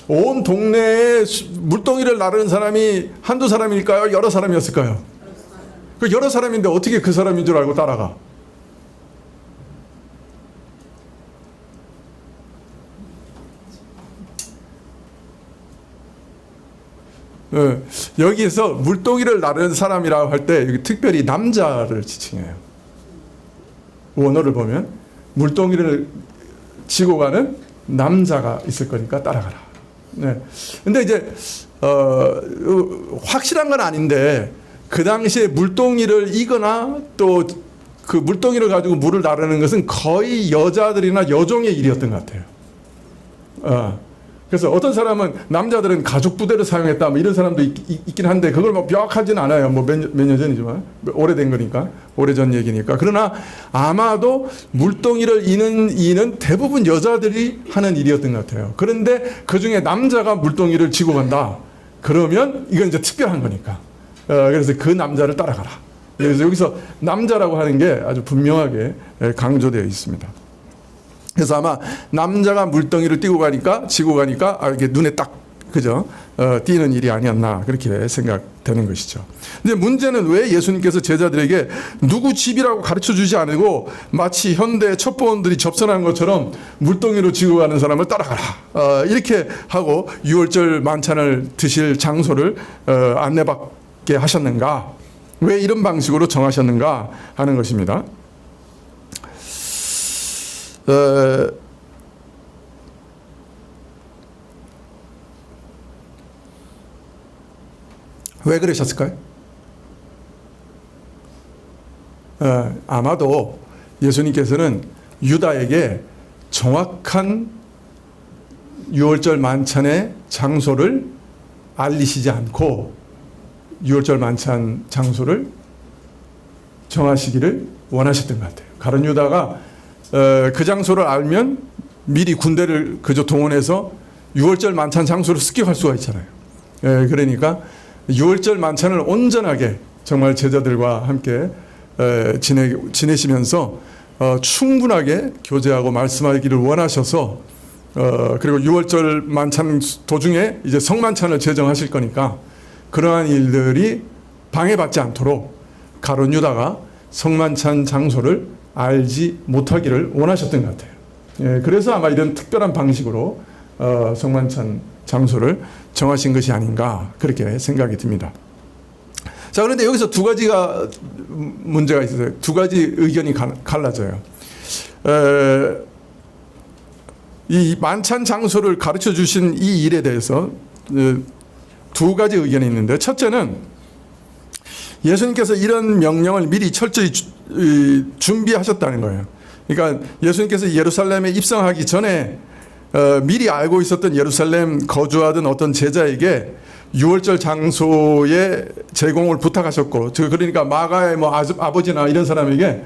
Speaker 1: 온 동네에 물동이를 나르는 사람이 한두 사람일까요? 여러 사람이었을까요? 그 여러 사람인데 어떻게 그 사람인 줄 알고 따라가? 여기에서 물동이를 나르는 사람이라고 할 때 여기 특별히 남자를 지칭해요. 원어를 보면 물동이를 지고 가는 남자가 있을 거니까 따라가라. 네. 근데 이제 확실한 건 아닌데 그 당시에 물동이를 이거나 또 그 물동이를 가지고 물을 나르는 것은 거의 여자들이나 여종의 일이었던 것 같아요. 그래서 어떤 사람은 남자들은 가죽 부대를 사용했다 뭐 이런 사람도 있긴 한데 그걸 뭐 명확하지는 않아요. 뭐 몇 년 전이지만 오래된 거니까 오래전 얘기니까. 그러나 아마도 물동이를 이는 이는 대부분 여자들이 하는 일이었던 것 같아요. 그런데 그 중에 남자가 물동이를 지고 간다. 그러면 이건 이제 특별한 거니까. 그래서 그 남자를 따라가라. 그래서 여기서 남자라고 하는 게 아주 분명하게 강조되어 있습니다. 그래서 아마 남자가 물동이를 지고 가니까 이게 눈에 딱 그죠? 띄는 일이 아니었나 그렇게 생각되는 것이죠. 근데 문제는 왜 예수님께서 제자들에게 누구 집이라고 가르쳐 주지 않고 마치 현대 첩보원들이 접선한 것처럼 물동이로 지고 가는 사람을 따라가라 이렇게 하고 유월절 만찬을 드실 장소를 안내받게 하셨는가? 왜 이런 방식으로 정하셨는가 하는 것입니다. 왜 그러셨을까요? 아마도 예수님께서는 유다에게 정확한 유월절 만찬의 장소를 알리시지 않고 유월절 만찬 장소를 정하시기를 원하셨던 것 같아요. 가룟 유다가 그 장소를 알면 미리 군대를 그저 동원해서 유월절 만찬 장소를 습격할 수가 있잖아요. 그러니까 유월절 만찬을 온전하게 정말 제자들과 함께 지내시면서 충분하게 교제하고 말씀하기를 원하셔서 그리고 유월절 만찬 도중에 이제 성만찬을 제정하실 거니까 그러한 일들이 방해받지 않도록 가룟 유다가 성만찬 장소를 알지 못하기를 원하셨던 것 같아요. 예, 그래서 아마 이런 특별한 방식으로 성만찬 장소를 정하신 것이 아닌가 그렇게 생각이 듭니다. 자, 그런데 여기서 두 가지가 문제가 있어요. 두 가지 의견이 갈라져요. 이 만찬 장소를 가르쳐 주신 이 일에 대해서 두 가지 의견이 있는데, 첫째는 예수님께서 이런 명령을 미리 철저히 준비하셨다는 거예요. 그러니까 예수님께서 예루살렘에 입성하기 전에 미리 알고 있었던 예루살렘 거주하던 어떤 제자에게 유월절 장소의 제공을 부탁하셨고, 그러니까 마가의 뭐 아버지나 이런 사람에게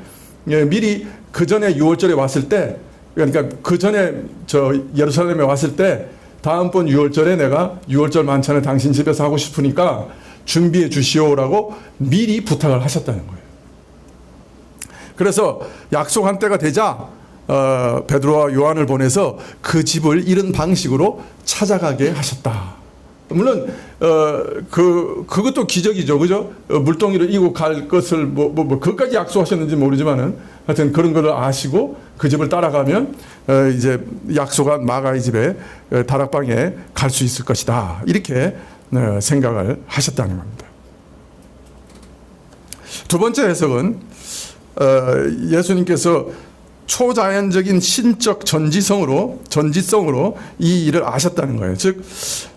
Speaker 1: 미리 그 전에 유월절에 왔을 때, 그러니까 그 전에 저 예루살렘에 왔을 때 다음번 유월절에 내가 유월절 만찬을 당신 집에서 하고 싶으니까 준비해 주시오라고 미리 부탁을 하셨다는 거예요. 그래서 약속한 때가 되자 베드로와 요한을 보내서 그 집을 이런 방식으로 찾아가게 하셨다. 물론 그것도 기적이죠, 그죠? 물동이를 이고 갈 것을 그것까지 약속하셨는지 모르지만은 하여튼 그런 것을 아시고 그 집을 따라가면 이제 약속한 마가의 집에 다락방에 갈 수 있을 것이다, 이렇게 생각을 하셨다는 겁니다. 두 번째 해석은 예수님께서 초자연적인 신적 전지성으로 이 일을 아셨다는 거예요. 즉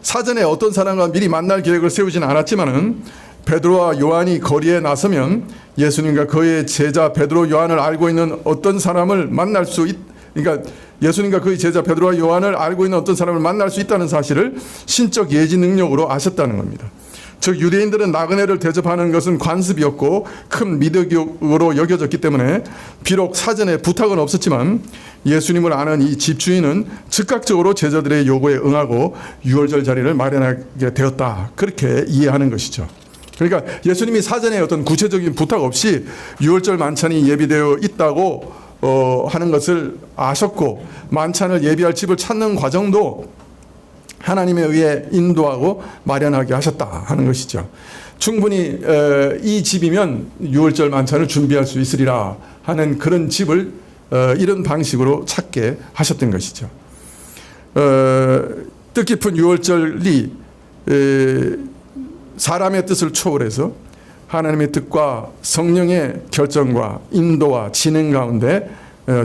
Speaker 1: 사전에 어떤 사람과 미리 만날 계획을 세우지는 않았지만은 베드로와 요한이 거리에 나서면 예수님과 그의 제자 베드로 요한을 알고 있는 어떤 사람을 만날 수 그러니까 예수님과 그의 제자 베드로와 요한을 알고 있는 어떤 사람을 만날 수 있다는 사실을 신적 예지 능력으로 아셨다는 겁니다. 즉 유대인들은 나그네를 대접하는 것은 관습이었고 큰 미덕으로 여겨졌기 때문에 비록 사전에 부탁은 없었지만 예수님을 아는 이 집주인은 즉각적으로 제자들의 요구에 응하고 유월절 자리를 마련하게 되었다, 그렇게 이해하는 것이죠. 그러니까 예수님이 사전에 어떤 구체적인 부탁 없이 유월절 만찬이 예비되어 있다고 하는 것을 아셨고, 만찬을 예비할 집을 찾는 과정도 하나님에 의해 인도하고 마련하게 하셨다 하는 것이죠. 충분히 이 집이면 유월절 만찬을 준비할 수 있으리라 하는 그런 집을 이런 방식으로 찾게 하셨던 것이죠. 뜻깊은 유월절이 사람의 뜻을 초월해서 하나님의 뜻과 성령의 결정과 인도와 진행 가운데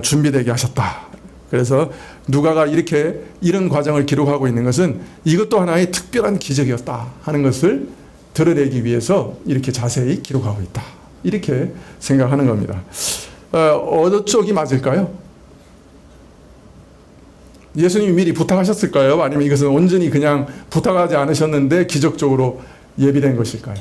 Speaker 1: 준비되게 하셨다. 그래서 누가가 이렇게 이런 과정을 기록하고 있는 것은 이것도 하나의 특별한 기적이었다 하는 것을 드러내기 위해서 이렇게 자세히 기록하고 있다, 이렇게 생각하는 겁니다. 어느 쪽이 맞을까요? 예수님이 미리 부탁하셨을까요? 아니면 이것은 온전히 그냥 부탁하지 않으셨는데 기적적으로 예비된 것일까요?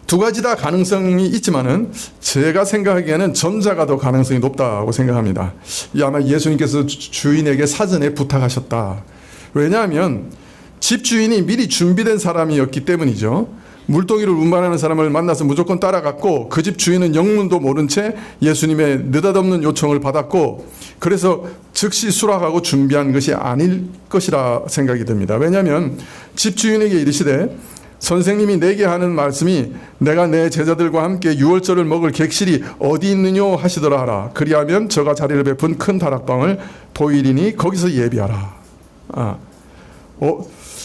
Speaker 1: 두 가지 다 가능성이 있지만은 제가 생각하기에는 전자가 더 가능성이 높다고 생각합니다. 아마 예수님께서 주인에게 사전에 부탁하셨다. 왜냐하면 집주인이 미리 준비된 사람이었기 때문이죠. 물동이를 운반하는 사람을 만나서 무조건 따라갔고, 그 집 주인은 영문도 모른 채 예수님의 느닷없는 요청을 받았고, 그래서 즉시 수락하고 준비한 것이 아닐 것이라 생각이 듭니다. 왜냐하면 집주인에게 이르시되 선생님이 내게 하는 말씀이 내가 내 제자들과 함께 유월절을 먹을 객실이 어디 있느뇨 하시더라 하라. 그리하면 저가 자리를 베푼 큰 다락방을 보이리니 거기서 예비하라.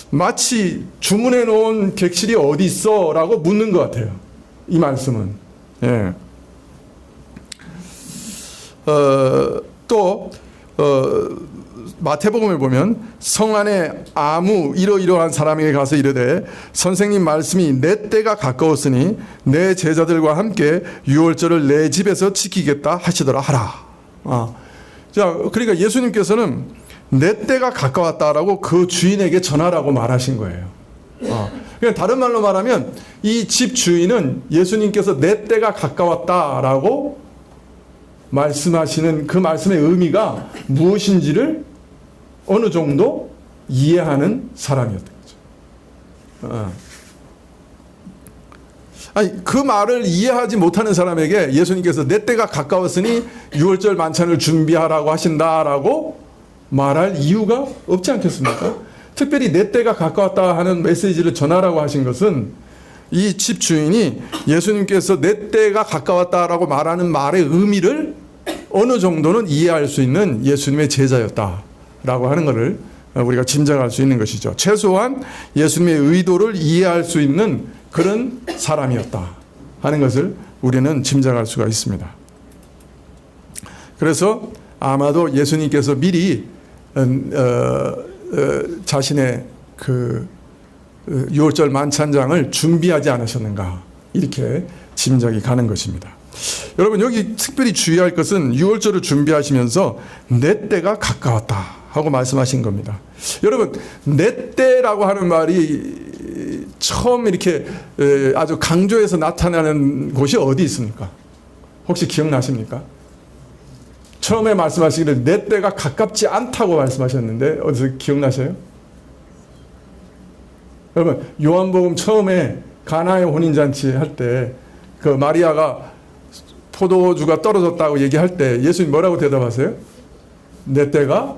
Speaker 1: 마치 주문해 놓은 객실이 어디 있어? 라고 묻는 것 같아요, 이 말씀은. 예. 마태복음에 보면 성 안에 아무 이러이러한 사람에게 가서 이르되 선생님 말씀이 내 때가 가까웠으니 내 제자들과 함께 유월절을 내 집에서 지키겠다 하시더라 하라. 자, 그러니까 예수님께서는 내 때가 가까웠다라고 그 주인에게 전하라고 말하신 거예요. 그러니까 다른 말로 말하면 이 집 주인은 예수님께서 내 때가 가까웠다라고 말씀하시는 그 말씀의 의미가 무엇인지를 어느 정도 이해하는 사람이었던 거죠. 그 말을 이해하지 못하는 사람에게 예수님께서 내 때가 가까웠으니 유월절 만찬을 준비하라고 하신다라고 말할 이유가 없지 않겠습니까? 특별히 내 때가 가까웠다 하는 메시지를 전하라고 하신 것은 이 집 주인이 예수님께서 내 때가 가까웠다라고 말하는 말의 의미를 어느 정도는 이해할 수 있는 예수님의 제자였다라고 하는 것을 우리가 짐작할 수 있는 것이죠. 최소한 예수님의 의도를 이해할 수 있는 그런 사람이었다 하는 것을 우리는 짐작할 수가 있습니다. 그래서 아마도 예수님께서 미리 자신의 그 유월절 만찬장을 준비하지 않으셨는가 이렇게 짐작이 가는 것입니다. 여러분 여기 특별히 주의할 것은 유월절을 준비하시면서 내 때가 가까웠다 하고 말씀하신 겁니다. 여러분 내 때라고 하는 말이 처음 이렇게 아주 강조해서 나타나는 곳이 어디 있습니까? 혹시 기억나십니까? 처음에 말씀하시기를 내 때가 가깝지 않다고 말씀하셨는데 어디서 기억나세요? 여러분 요한복음 처음에 가나의 혼인잔치 할 때 그 마리아가 포도주가 떨어졌다고 얘기할 때 예수님 뭐라고 대답하세요? 내 때가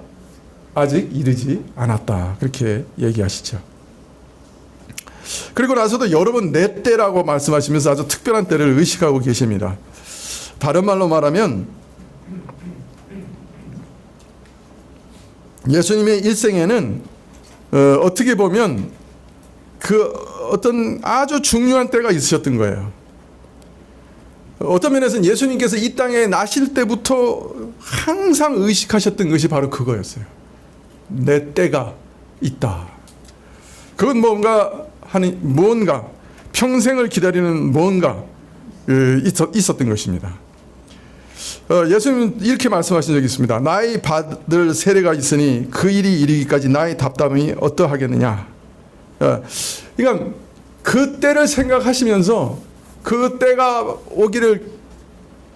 Speaker 1: 아직 이르지 않았다 그렇게 얘기하시죠. 그리고 나서도 여러 번 내 때라고 말씀하시면서 아주 특별한 때를 의식하고 계십니다. 다른 말로 말하면 예수님의 일생에는 어떻게 보면 그 어떤 아주 중요한 때가 있으셨던 거예요. 어떤 면에서는 예수님께서 이 땅에 나실 때부터 항상 의식하셨던 것이 바로 그거였어요. 내 때가 있다. 그건 뭔가 평생을 기다리는 뭔가 있었던 것입니다. 예수님은 이렇게 말씀하신 적이 있습니다. 나의 받을 세례가 있으니 그 일이 이르기까지 나의 답답함이 어떠하겠느냐. 그러니까 그 때를 생각하시면서 그 때가 오기를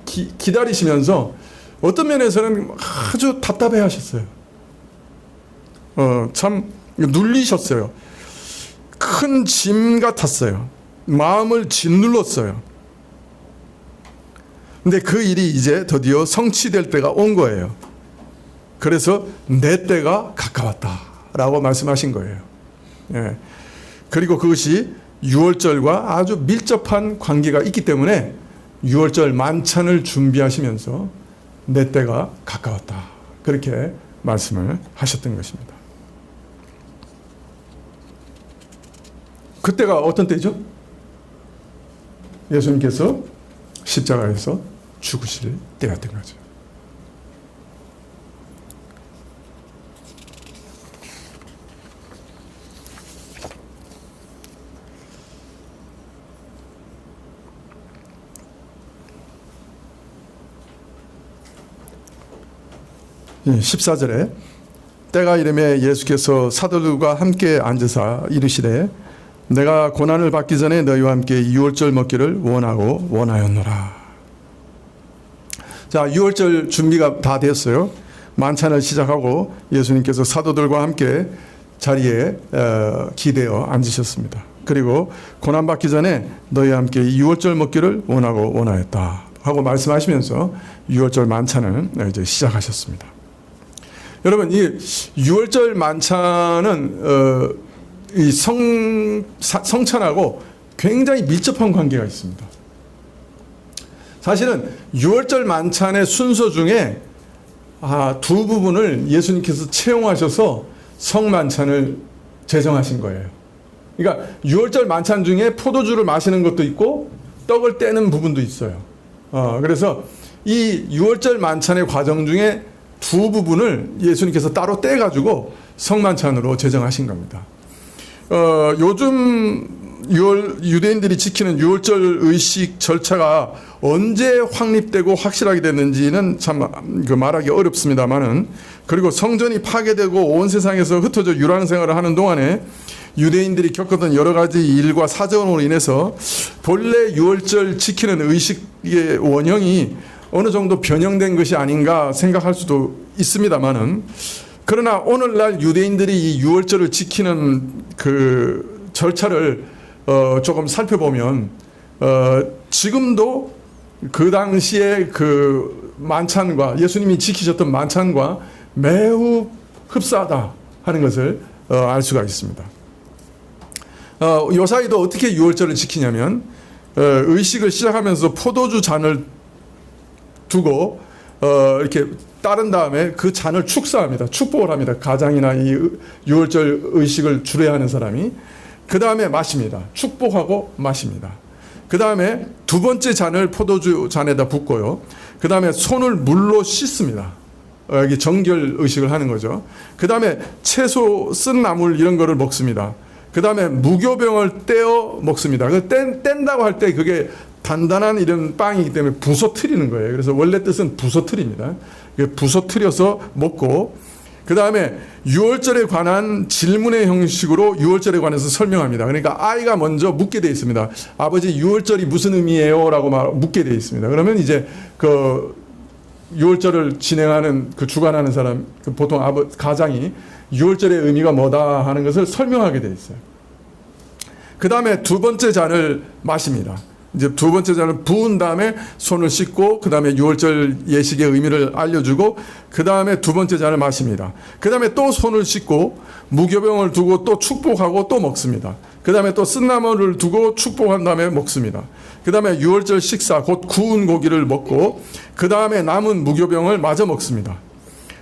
Speaker 1: 기다리시면서 어떤 면에서는 아주 답답해 하셨어요. 참 눌리셨어요. 큰 짐 같았어요. 마음을 짓눌렀어요. 근데 그 일이 이제 드디어 성취될 때가 온 거예요. 그래서 내 때가 가까웠다라고 말씀하신 거예요. 예. 그리고 그것이 유월절과 아주 밀접한 관계가 있기 때문에 유월절 만찬을 준비하시면서 내 때가 가까웠다. 그렇게 말씀을 하셨던 것입니다. 그때가 어떤 때죠? 예수님께서 십자가에서 죽으실 때였던 거죠. 예, 14절에 때가 이르매 예수께서 사도들과 함께 앉으사 이르시되 내가 고난을 받기 전에 너희와 함께 유월절 먹기를 원하였노라. 자, 유월절 준비가 다 됐어요. 만찬을 시작하고 예수님께서 사도들과 함께 자리에 기대어 앉으셨습니다. 그리고 고난 받기 전에 너희와 함께 유월절 먹기를 원하였다 하고 말씀하시면서 유월절 만찬을 이제 시작하셨습니다. 여러분, 이 유월절 만찬은 이 성찬하고 굉장히 밀접한 관계가 있습니다. 사실은 유월절 만찬의 순서 중에 두 부분을 예수님께서 채용하셔서 성만찬을 제정하신 거예요. 그러니까 유월절 만찬 중에 포도주를 마시는 것도 있고 떡을 떼는 부분도 있어요. 그래서 이 유월절 만찬의 과정 중에 두 부분을 예수님께서 따로 떼가지고 성만찬으로 제정하신 겁니다. 요즘 유대인들이 지키는 유월절 의식 절차가 언제 확립되고 확실하게 됐는지는 참 말하기 어렵습니다만은, 그리고 성전이 파괴되고 온 세상에서 흩어져 유랑 생활을 하는 동안에 유대인들이 겪었던 여러 가지 일과 사정으로 인해서 본래 유월절 지키는 의식의 원형이 어느 정도 변형된 것이 아닌가 생각할 수도 있습니다만은, 그러나 오늘날 유대인들이 이 유월절을 지키는 그 절차를 조금 살펴보면 지금도 그 당시에 그 만찬과 예수님이 지키셨던 만찬과 매우 흡사하다 하는 것을 알 수가 있습니다. 요 사이도 어떻게 유월절을 지키냐면 의식을 시작하면서 포도주 잔을 두고 이렇게 따른 다음에 그 잔을 축사합니다. 축복을 합니다. 가장이나 이 유월절 의식을 주례하는 사람이. 그 다음에 마십니다. 축복하고 마십니다. 그 다음에 두 번째 잔을 포도주 잔에다 붓고요. 그 다음에 손을 물로 씻습니다. 여기 정결 의식을 하는 거죠. 그 다음에 채소, 쓴 나물 이런 거를 먹습니다. 그 다음에 무교병을 떼어 먹습니다. 뗀다고 할 때 그게 단단한 이런 빵이기 때문에 부서뜨리는 거예요. 그래서 원래 뜻은 부서뜨립니다. 부서뜨려서 먹고, 그 다음에 유월절에 관한 질문의 형식으로 유월절에 관해서 설명합니다. 그러니까 아이가 먼저 묻게 되어 있습니다. 아버지, 유월절이 무슨 의미예요? 라고 묻게 되어 있습니다. 그러면 이제 그 유월절을 진행하는 그 주관하는 사람, 보통 가장이 유월절의 의미가 뭐다 하는 것을 설명하게 되어 있어요. 그 다음에 두 번째 잔을 마십니다. 이제 두 번째 잔을 부은 다음에 손을 씻고, 그 다음에 유월절 예식의 의미를 알려주고, 그 다음에 두 번째 잔을 마십니다. 그 다음에 또 손을 씻고 무교병을 두고 또 축복하고 또 먹습니다. 그 다음에 또 쓴나물을 두고 축복한 다음에 먹습니다. 그 다음에 유월절 식사, 곧 구운 고기를 먹고, 그 다음에 남은 무교병을 마저 먹습니다.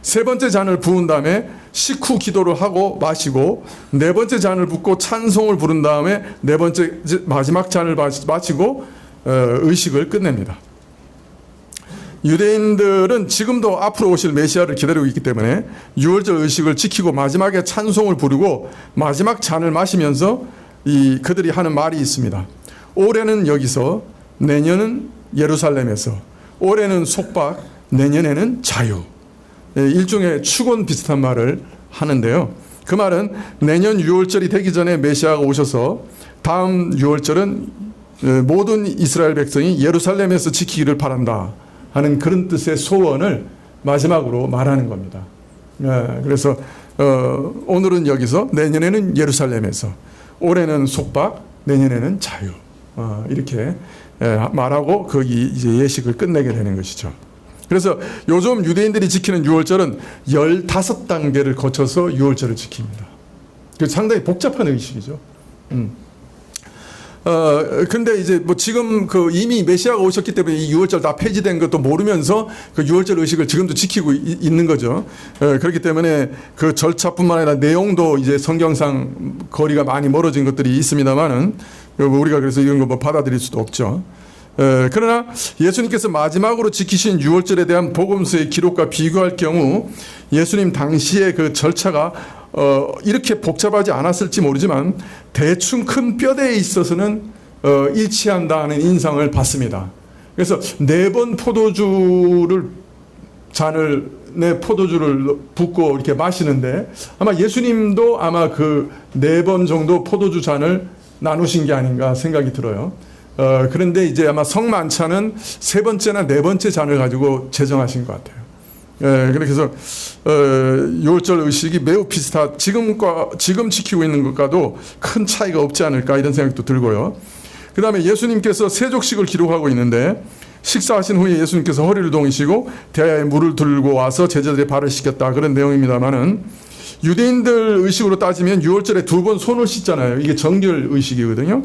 Speaker 1: 세 번째 잔을 부은 다음에 식후 기도를 하고 마시고, 네 번째 잔을 붓고 찬송을 부른 다음에 네 번째 마지막 잔을 마시고 의식을 끝냅니다. 유대인들은 지금도 앞으로 오실 메시아를 기다리고 있기 때문에 유월절 의식을 지키고 마지막에 찬송을 부르고 마지막 잔을 마시면서 그들이 하는 말이 있습니다. 올해는 여기서, 내년은 예루살렘에서, 올해는 속박, 내년에는 자유. 일종의 축원 비슷한 말을 하는데요. 그 말은 내년 유월절이 되기 전에 메시아가 오셔서 다음 유월절은 모든 이스라엘 백성이 예루살렘에서 지키기를 바란다 하는 그런 뜻의 소원을 마지막으로 말하는 겁니다. 그래서 오늘은 여기서, 내년에는 예루살렘에서, 올해는 속박, 내년에는 자유. 이렇게 말하고 거기 이제 예식을 끝내게 되는 것이죠. 그래서 요즘 유대인들이 지키는 유월절은 15단계를 거쳐서 유월절을 지킵니다. 상당히 복잡한 의식이죠. 근데 이제 뭐 지금 이미 메시아가 오셨기 때문에 이 유월절 다 폐지된 것도 모르면서 그 유월절 의식을 지금도 지키고 있는 거죠. 그렇기 때문에 그 절차뿐만 아니라 내용도 이제 성경상 거리가 많이 멀어진 것들이 있습니다만은 우리가 그래서 이런 거 뭐 받아들일 수도 없죠. 그러나 예수님께서 마지막으로 지키신 유월절에 대한 복음서의 기록과 비교할 경우 예수님 당시의 그 절차가 이렇게 복잡하지 않았을지 모르지만 대충 큰 뼈대에 있어서는 일치한다는 인상을 받습니다. 그래서 4번 포도주를 붓고 이렇게 마시는데, 아마 예수님도 아마 그 4번 정도 포도주 잔을 나누신 게 아닌가 생각이 들어요. 그런데 이제 아마 성만찬은 3번째나 4번째 잔을 가지고 제정하신 것 같아요. 그래서 유월절 의식이 매우 지금 지키고 있는 것과도 큰 차이가 없지 않을까 이런 생각도 들고요. 그 다음에 예수님께서 세족식을 기록하고 있는데, 식사하신 후에 예수님께서 허리를 동이시고 대야에 물을 들고 와서 제자들의 발을 씻겼다, 그런 내용입니다만은, 유대인들 의식으로 따지면 유월절에 2번 손을 씻잖아요. 이게 정결 의식이거든요.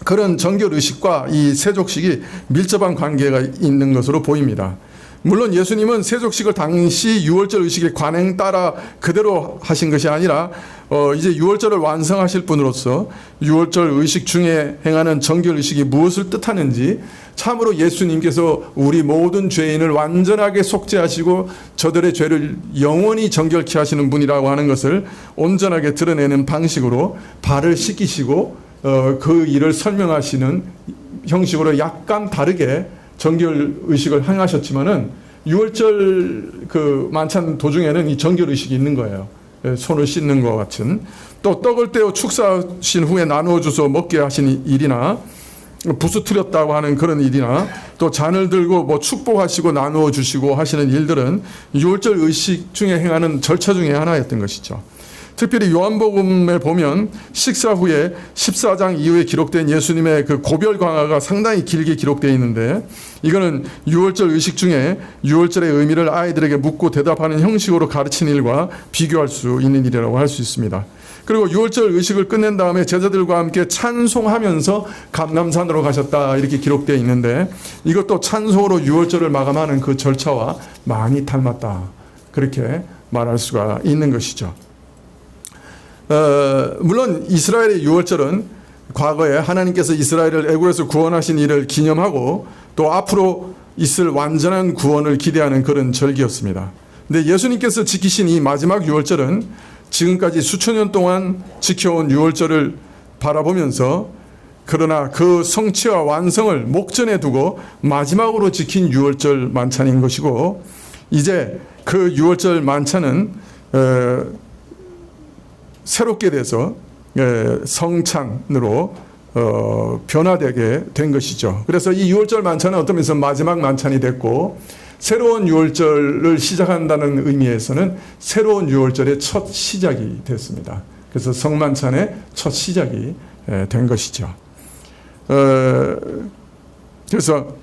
Speaker 1: 그런 정결 의식과 이 세족식이 밀접한 관계가 있는 것으로 보입니다. 물론 예수님은 세족식을 당시 유월절 의식의 관행 따라 그대로 하신 것이 아니라 이제 유월절을 완성하실 분으로서 유월절 의식 중에 행하는 정결 의식이 무엇을 뜻하는지, 참으로 예수님께서 우리 모든 죄인을 완전하게 속죄하시고 저들의 죄를 영원히 정결케 하시는 분이라고 하는 것을 온전하게 드러내는 방식으로 발을 씻기시고 그 일을 설명하시는 형식으로 약간 다르게 정결 의식을 행하셨지만은 유월절 그 만찬 도중에는 이 정결 의식이 있는 거예요. 손을 씻는 것 같은, 또 떡을 떼어 축사하신 후에 나누어 주서 먹게 하신 일이나 부수뜨렸다고 하는 그런 일이나, 또 잔을 들고 뭐 축복하시고 나누어 주시고 하시는 일들은 유월절 의식 중에 행하는 절차 중에 하나였던 것이죠. 특별히 요한복음에 보면 식사 후에 14장 이후에 기록된 예수님의 그 고별 강화가 상당히 길게 기록되어 있는데, 이거는 유월절 의식 중에 유월절의 의미를 아이들에게 묻고 대답하는 형식으로 가르친 일과 비교할 수 있는 일이라고 할 수 있습니다. 그리고 유월절 의식을 끝낸 다음에 제자들과 함께 찬송하면서 감람산으로 가셨다 이렇게 기록되어 있는데 이것도 찬송으로 유월절을 마감하는 그 절차와 많이 닮았다 그렇게 말할 수가 있는 것이죠. 물론 이스라엘의 유월절은 과거에 하나님께서 이스라엘을 애굽에서 구원하신 일을 기념하고 또 앞으로 있을 완전한 구원을 기대하는 그런 절기였습니다. 근데 예수님께서 지키신 이 마지막 유월절은 지금까지 수천 년 동안 지켜온 유월절을 바라보면서 그러나 그 성취와 완성을 목전에 두고 마지막으로 지킨 유월절 만찬인 것이고 이제 그 유월절 만찬은 새롭게 돼서 성찬으로 변화되게 된 것이죠. 그래서 이 유월절 만찬은 어떤 면에서 마지막 만찬이 됐고 새로운 유월절을 시작한다는 의미에서는 새로운 유월절의 첫 시작이 됐습니다. 그래서 성만찬의 첫 시작이 된 것이죠. 그래서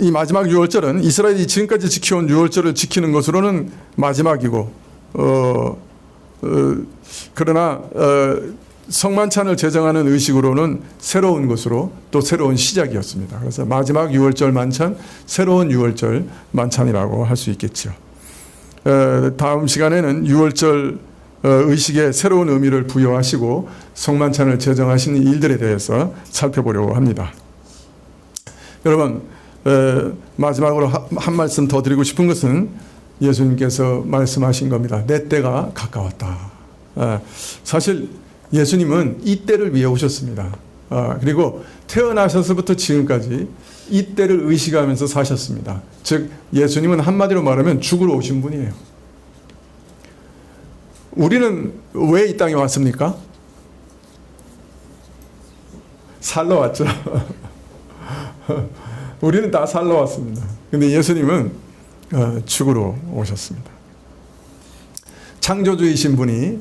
Speaker 1: 이 마지막 유월절은 이스라엘이 지금까지 지켜온 유월절을 지키는 것으로는 마지막이고 그러나 성만찬을 제정하는 의식으로는 새로운 것으로 또 새로운 시작이었습니다. 그래서 마지막 유월절 만찬, 새로운 유월절 만찬이라고 할 수 있겠죠. 다음 시간에는 유월절 의식에 새로운 의미를 부여하시고 성만찬을 제정하신 일들에 대해서 살펴보려고 합니다. 여러분, 마지막으로 한 말씀 더 드리고 싶은 것은 예수님께서 말씀하신 겁니다. 내 때가 가까웠다. 사실 예수님은 이 때를 위해 오셨습니다. 그리고 태어나셔서부터 지금까지 이 때를 의식하면서 사셨습니다. 즉 예수님은 한마디로 말하면 죽으러 오신 분이에요. 우리는 왜 이 땅에 왔습니까? 살러 왔죠. 우리는 다 살러 왔습니다. 근데 예수님은 죽으러 오셨습니다. 창조주이신 분이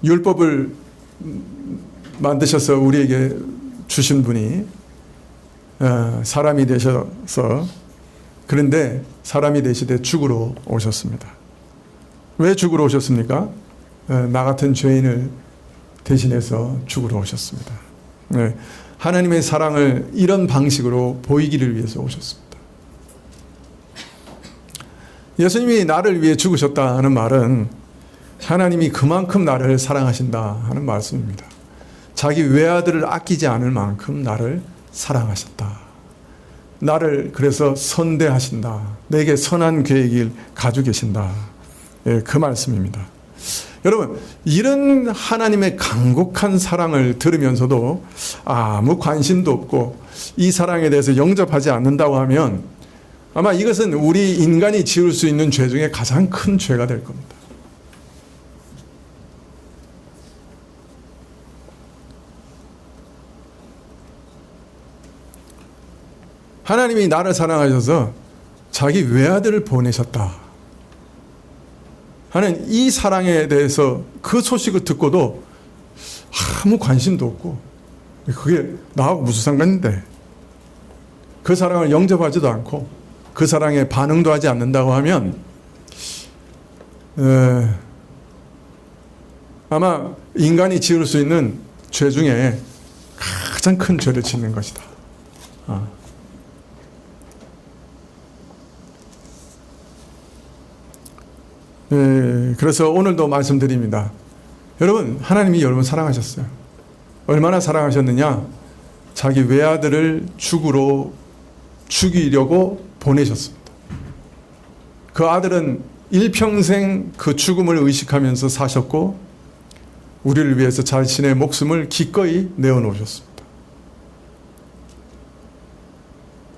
Speaker 1: 율법을 만드셔서 우리에게 주신 분이 사람이 되셔서 그런데 사람이 되시되 죽으러 오셨습니다. 왜 죽으러 오셨습니까? 나 같은 죄인을 대신해서 죽으러 오셨습니다. 하나님의 사랑을 이런 방식으로 보이기를 위해서 오셨습니다. 예수님이 나를 위해 죽으셨다 하는 말은 하나님이 그만큼 나를 사랑하신다 하는 말씀입니다. 자기 외아들을 아끼지 않을 만큼 나를 사랑하셨다. 나를 그래서 선대하신다. 내게 선한 계획을 가지고 계신다. 그 말씀입니다. 여러분, 이런 하나님의 간곡한 사랑을 들으면서도 아무 관심도 없고 이 사랑에 대해서 영접하지 않는다고 하면 아마 이것은 우리 인간이 지을 수 있는 죄 중에 가장 큰 죄가 될 겁니다. 하나님이 나를 사랑하셔서 자기 외아들을 보내셨다 하는 이 사랑에 대해서 그 소식을 듣고도 아무 관심도 없고 그게 나하고 무슨 상관인데 그 사랑을 영접하지도 않고 그 사랑에 반응도 하지 않는다고 하면 아마 인간이 지을 수 있는 죄 중에 가장 큰 죄를 짓는 것이다. 그래서 오늘도 말씀드립니다. 여러분, 하나님이 여러분 사랑하셨어요. 얼마나 사랑하셨느냐? 자기 외아들을 죽이려고 보내셨습니다. 그 아들은 일평생 그 죽음을 의식하면서 사셨고 우리를 위해서 자신의 목숨을 기꺼이 내어놓으셨습니다.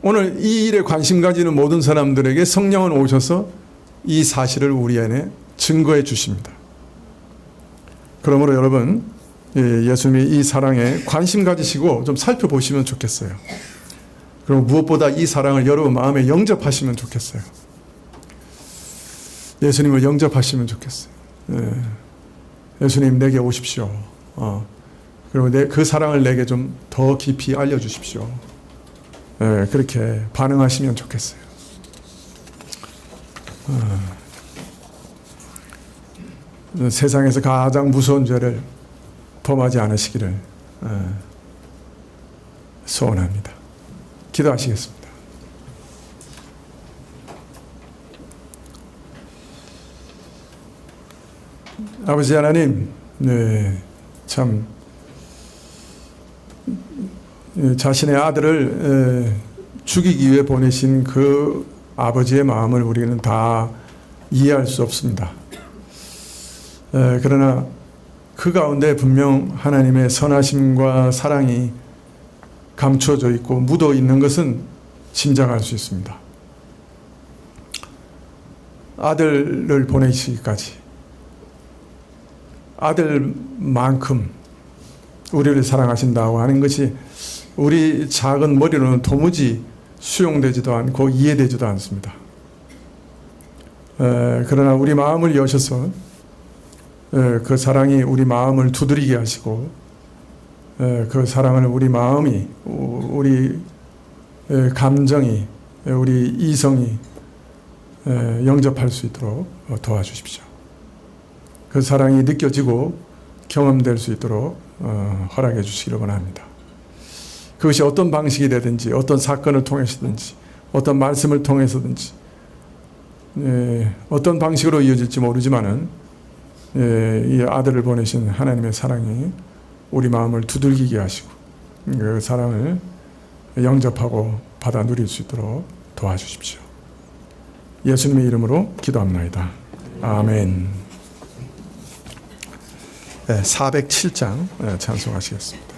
Speaker 1: 오늘 이 일에 관심 가지는 모든 사람들에게 성령은 오셔서 이 사실을 우리 안에 증거해 주십니다. 그러므로 여러분, 예수님이 이 사랑에 관심 가지시고 좀 살펴보시면 좋겠어요. 그리고 무엇보다 이 사랑을 여러분 마음에 영접하시면 좋겠어요. 예수님을 영접하시면 좋겠어요. 예수님 내게 오십시오. 그리고 그 사랑을 내게 좀 더 깊이 알려주십시오. 그렇게 반응하시면 좋겠어요. 세상에서 가장 무서운 죄를 범하지 않으시기를 소원합니다. 기도하시겠습니다. 아버지 하나님, 참 자신의 아들을 죽이기 위해 보내신 그 아버지의 마음을 우리는 다 이해할 수 없습니다. 그러나 그 가운데 분명 하나님의 선하심과 사랑이 감추어져 있고 묻어 있는 것은 짐작할 수 있습니다. 아들을 보내시기까지 아들만큼 우리를 사랑하신다고 하는 것이 우리 작은 머리로는 도무지 수용되지도 않고 이해되지도 않습니다. 그러나 우리 마음을 여셔서 그 사랑이 우리 마음을 두드리게 하시고 그 사랑을 우리 마음이, 우리 감정이, 우리 이성이 영접할 수 있도록 도와주십시오. 그 사랑이 느껴지고 경험될 수 있도록 허락해 주시기를 원합니다. 그것이 어떤 방식이 되든지, 어떤 사건을 통해서든지, 어떤 말씀을 통해서든지, 어떤 방식으로 이어질지 모르지만은 이 아들을 보내신 하나님의 사랑이 우리 마음을 두들기게 하시고 그 사랑을 영접하고 받아 누릴 수 있도록 도와주십시오. 예수님의 이름으로 기도합나이다. 아멘. 407장 찬송하시겠습니다.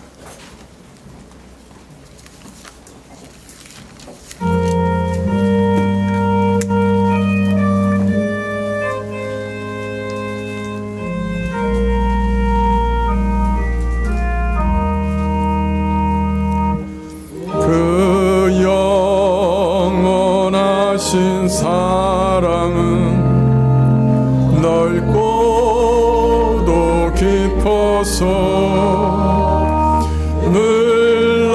Speaker 2: 그 영원하신 사랑은 넓고도 깊어서 늘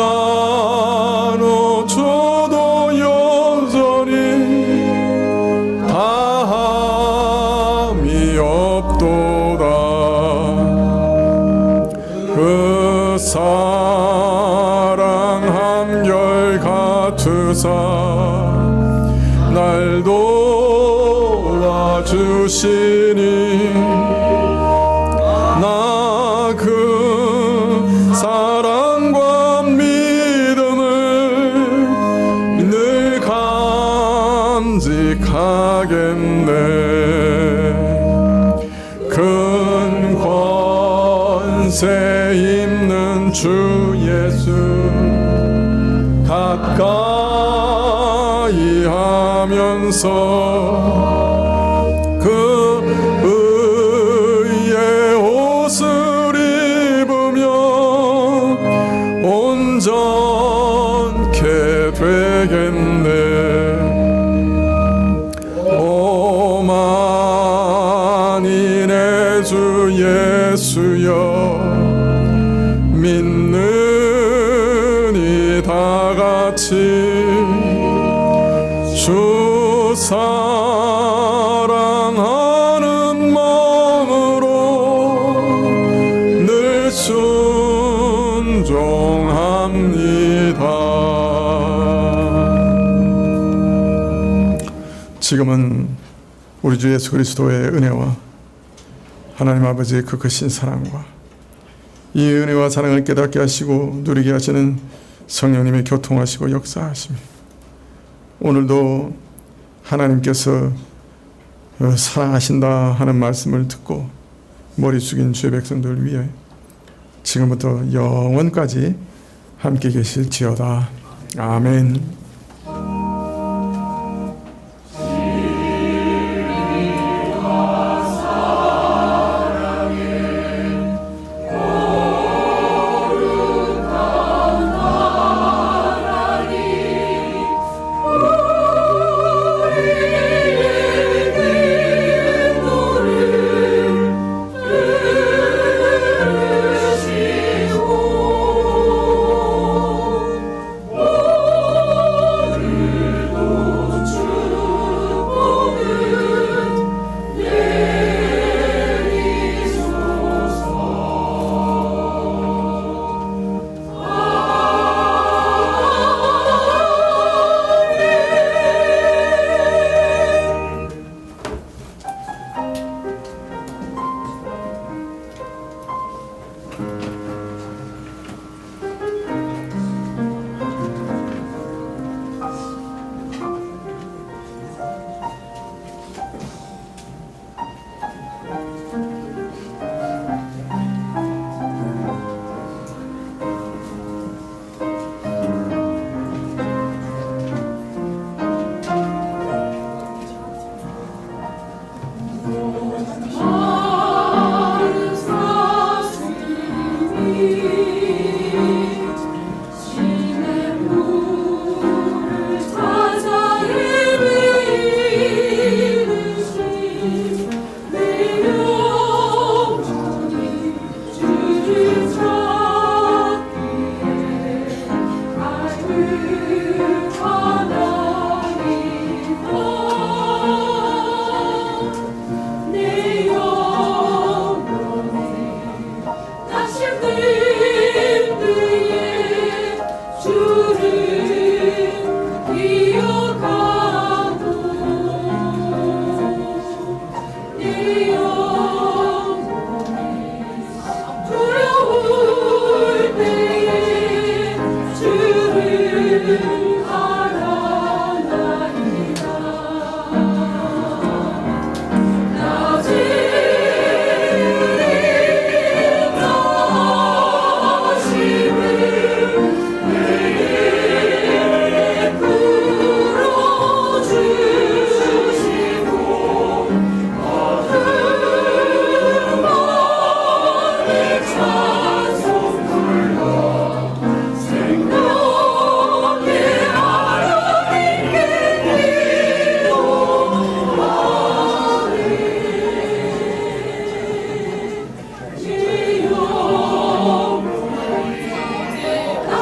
Speaker 2: 나눠줘도 여전히 다함이 없도다. 그 사랑 한결같으사 날 도와주시니 나 그 사랑과 믿음을 늘 간직하겠네. 큰 권세 있는 주 예수 가까이 하면서 그 의의 옷을 입으며 온전케 되겠네. 오 만인의 주 예수여 믿는 이 다 같이 주 사랑하는 마음으로 늘 순종합니다. 지금은 우리 주 예수 그리스도의 은혜와 하나님 아버지의 그 크신 사랑과 이 은혜와 사랑을 깨닫게 하시고 누리게 하시는 성령님의 교통하시고 역사하심이 오늘도 하나님께서 사랑하신다 하는 말씀을 듣고 머리 숙인 주의 백성들 위해 지금부터 영원까지 함께 계실지어다. 아멘.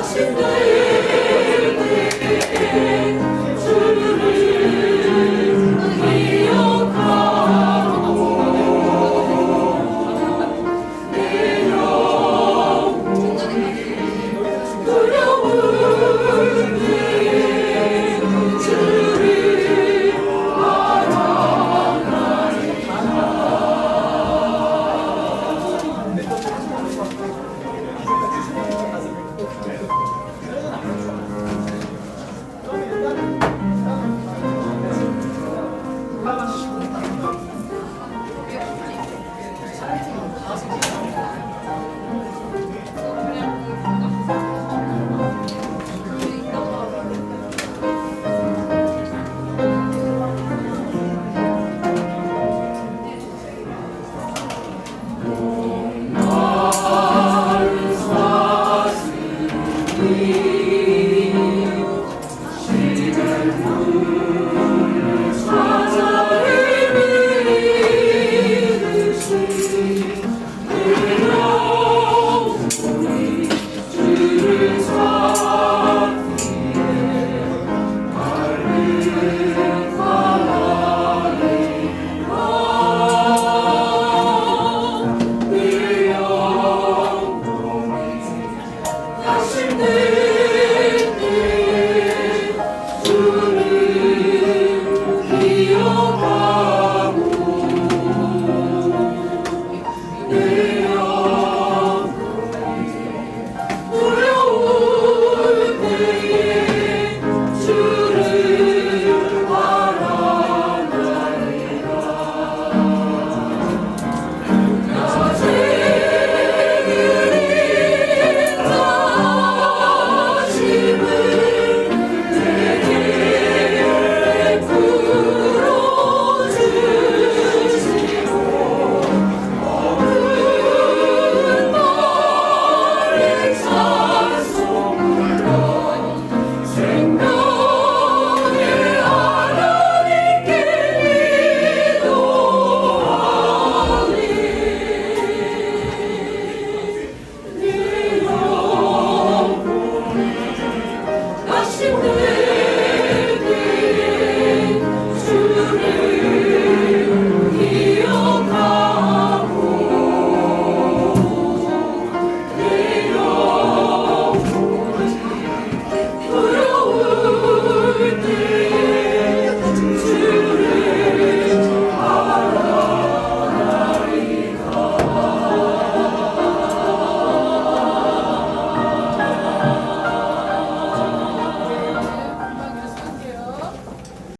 Speaker 3: 지금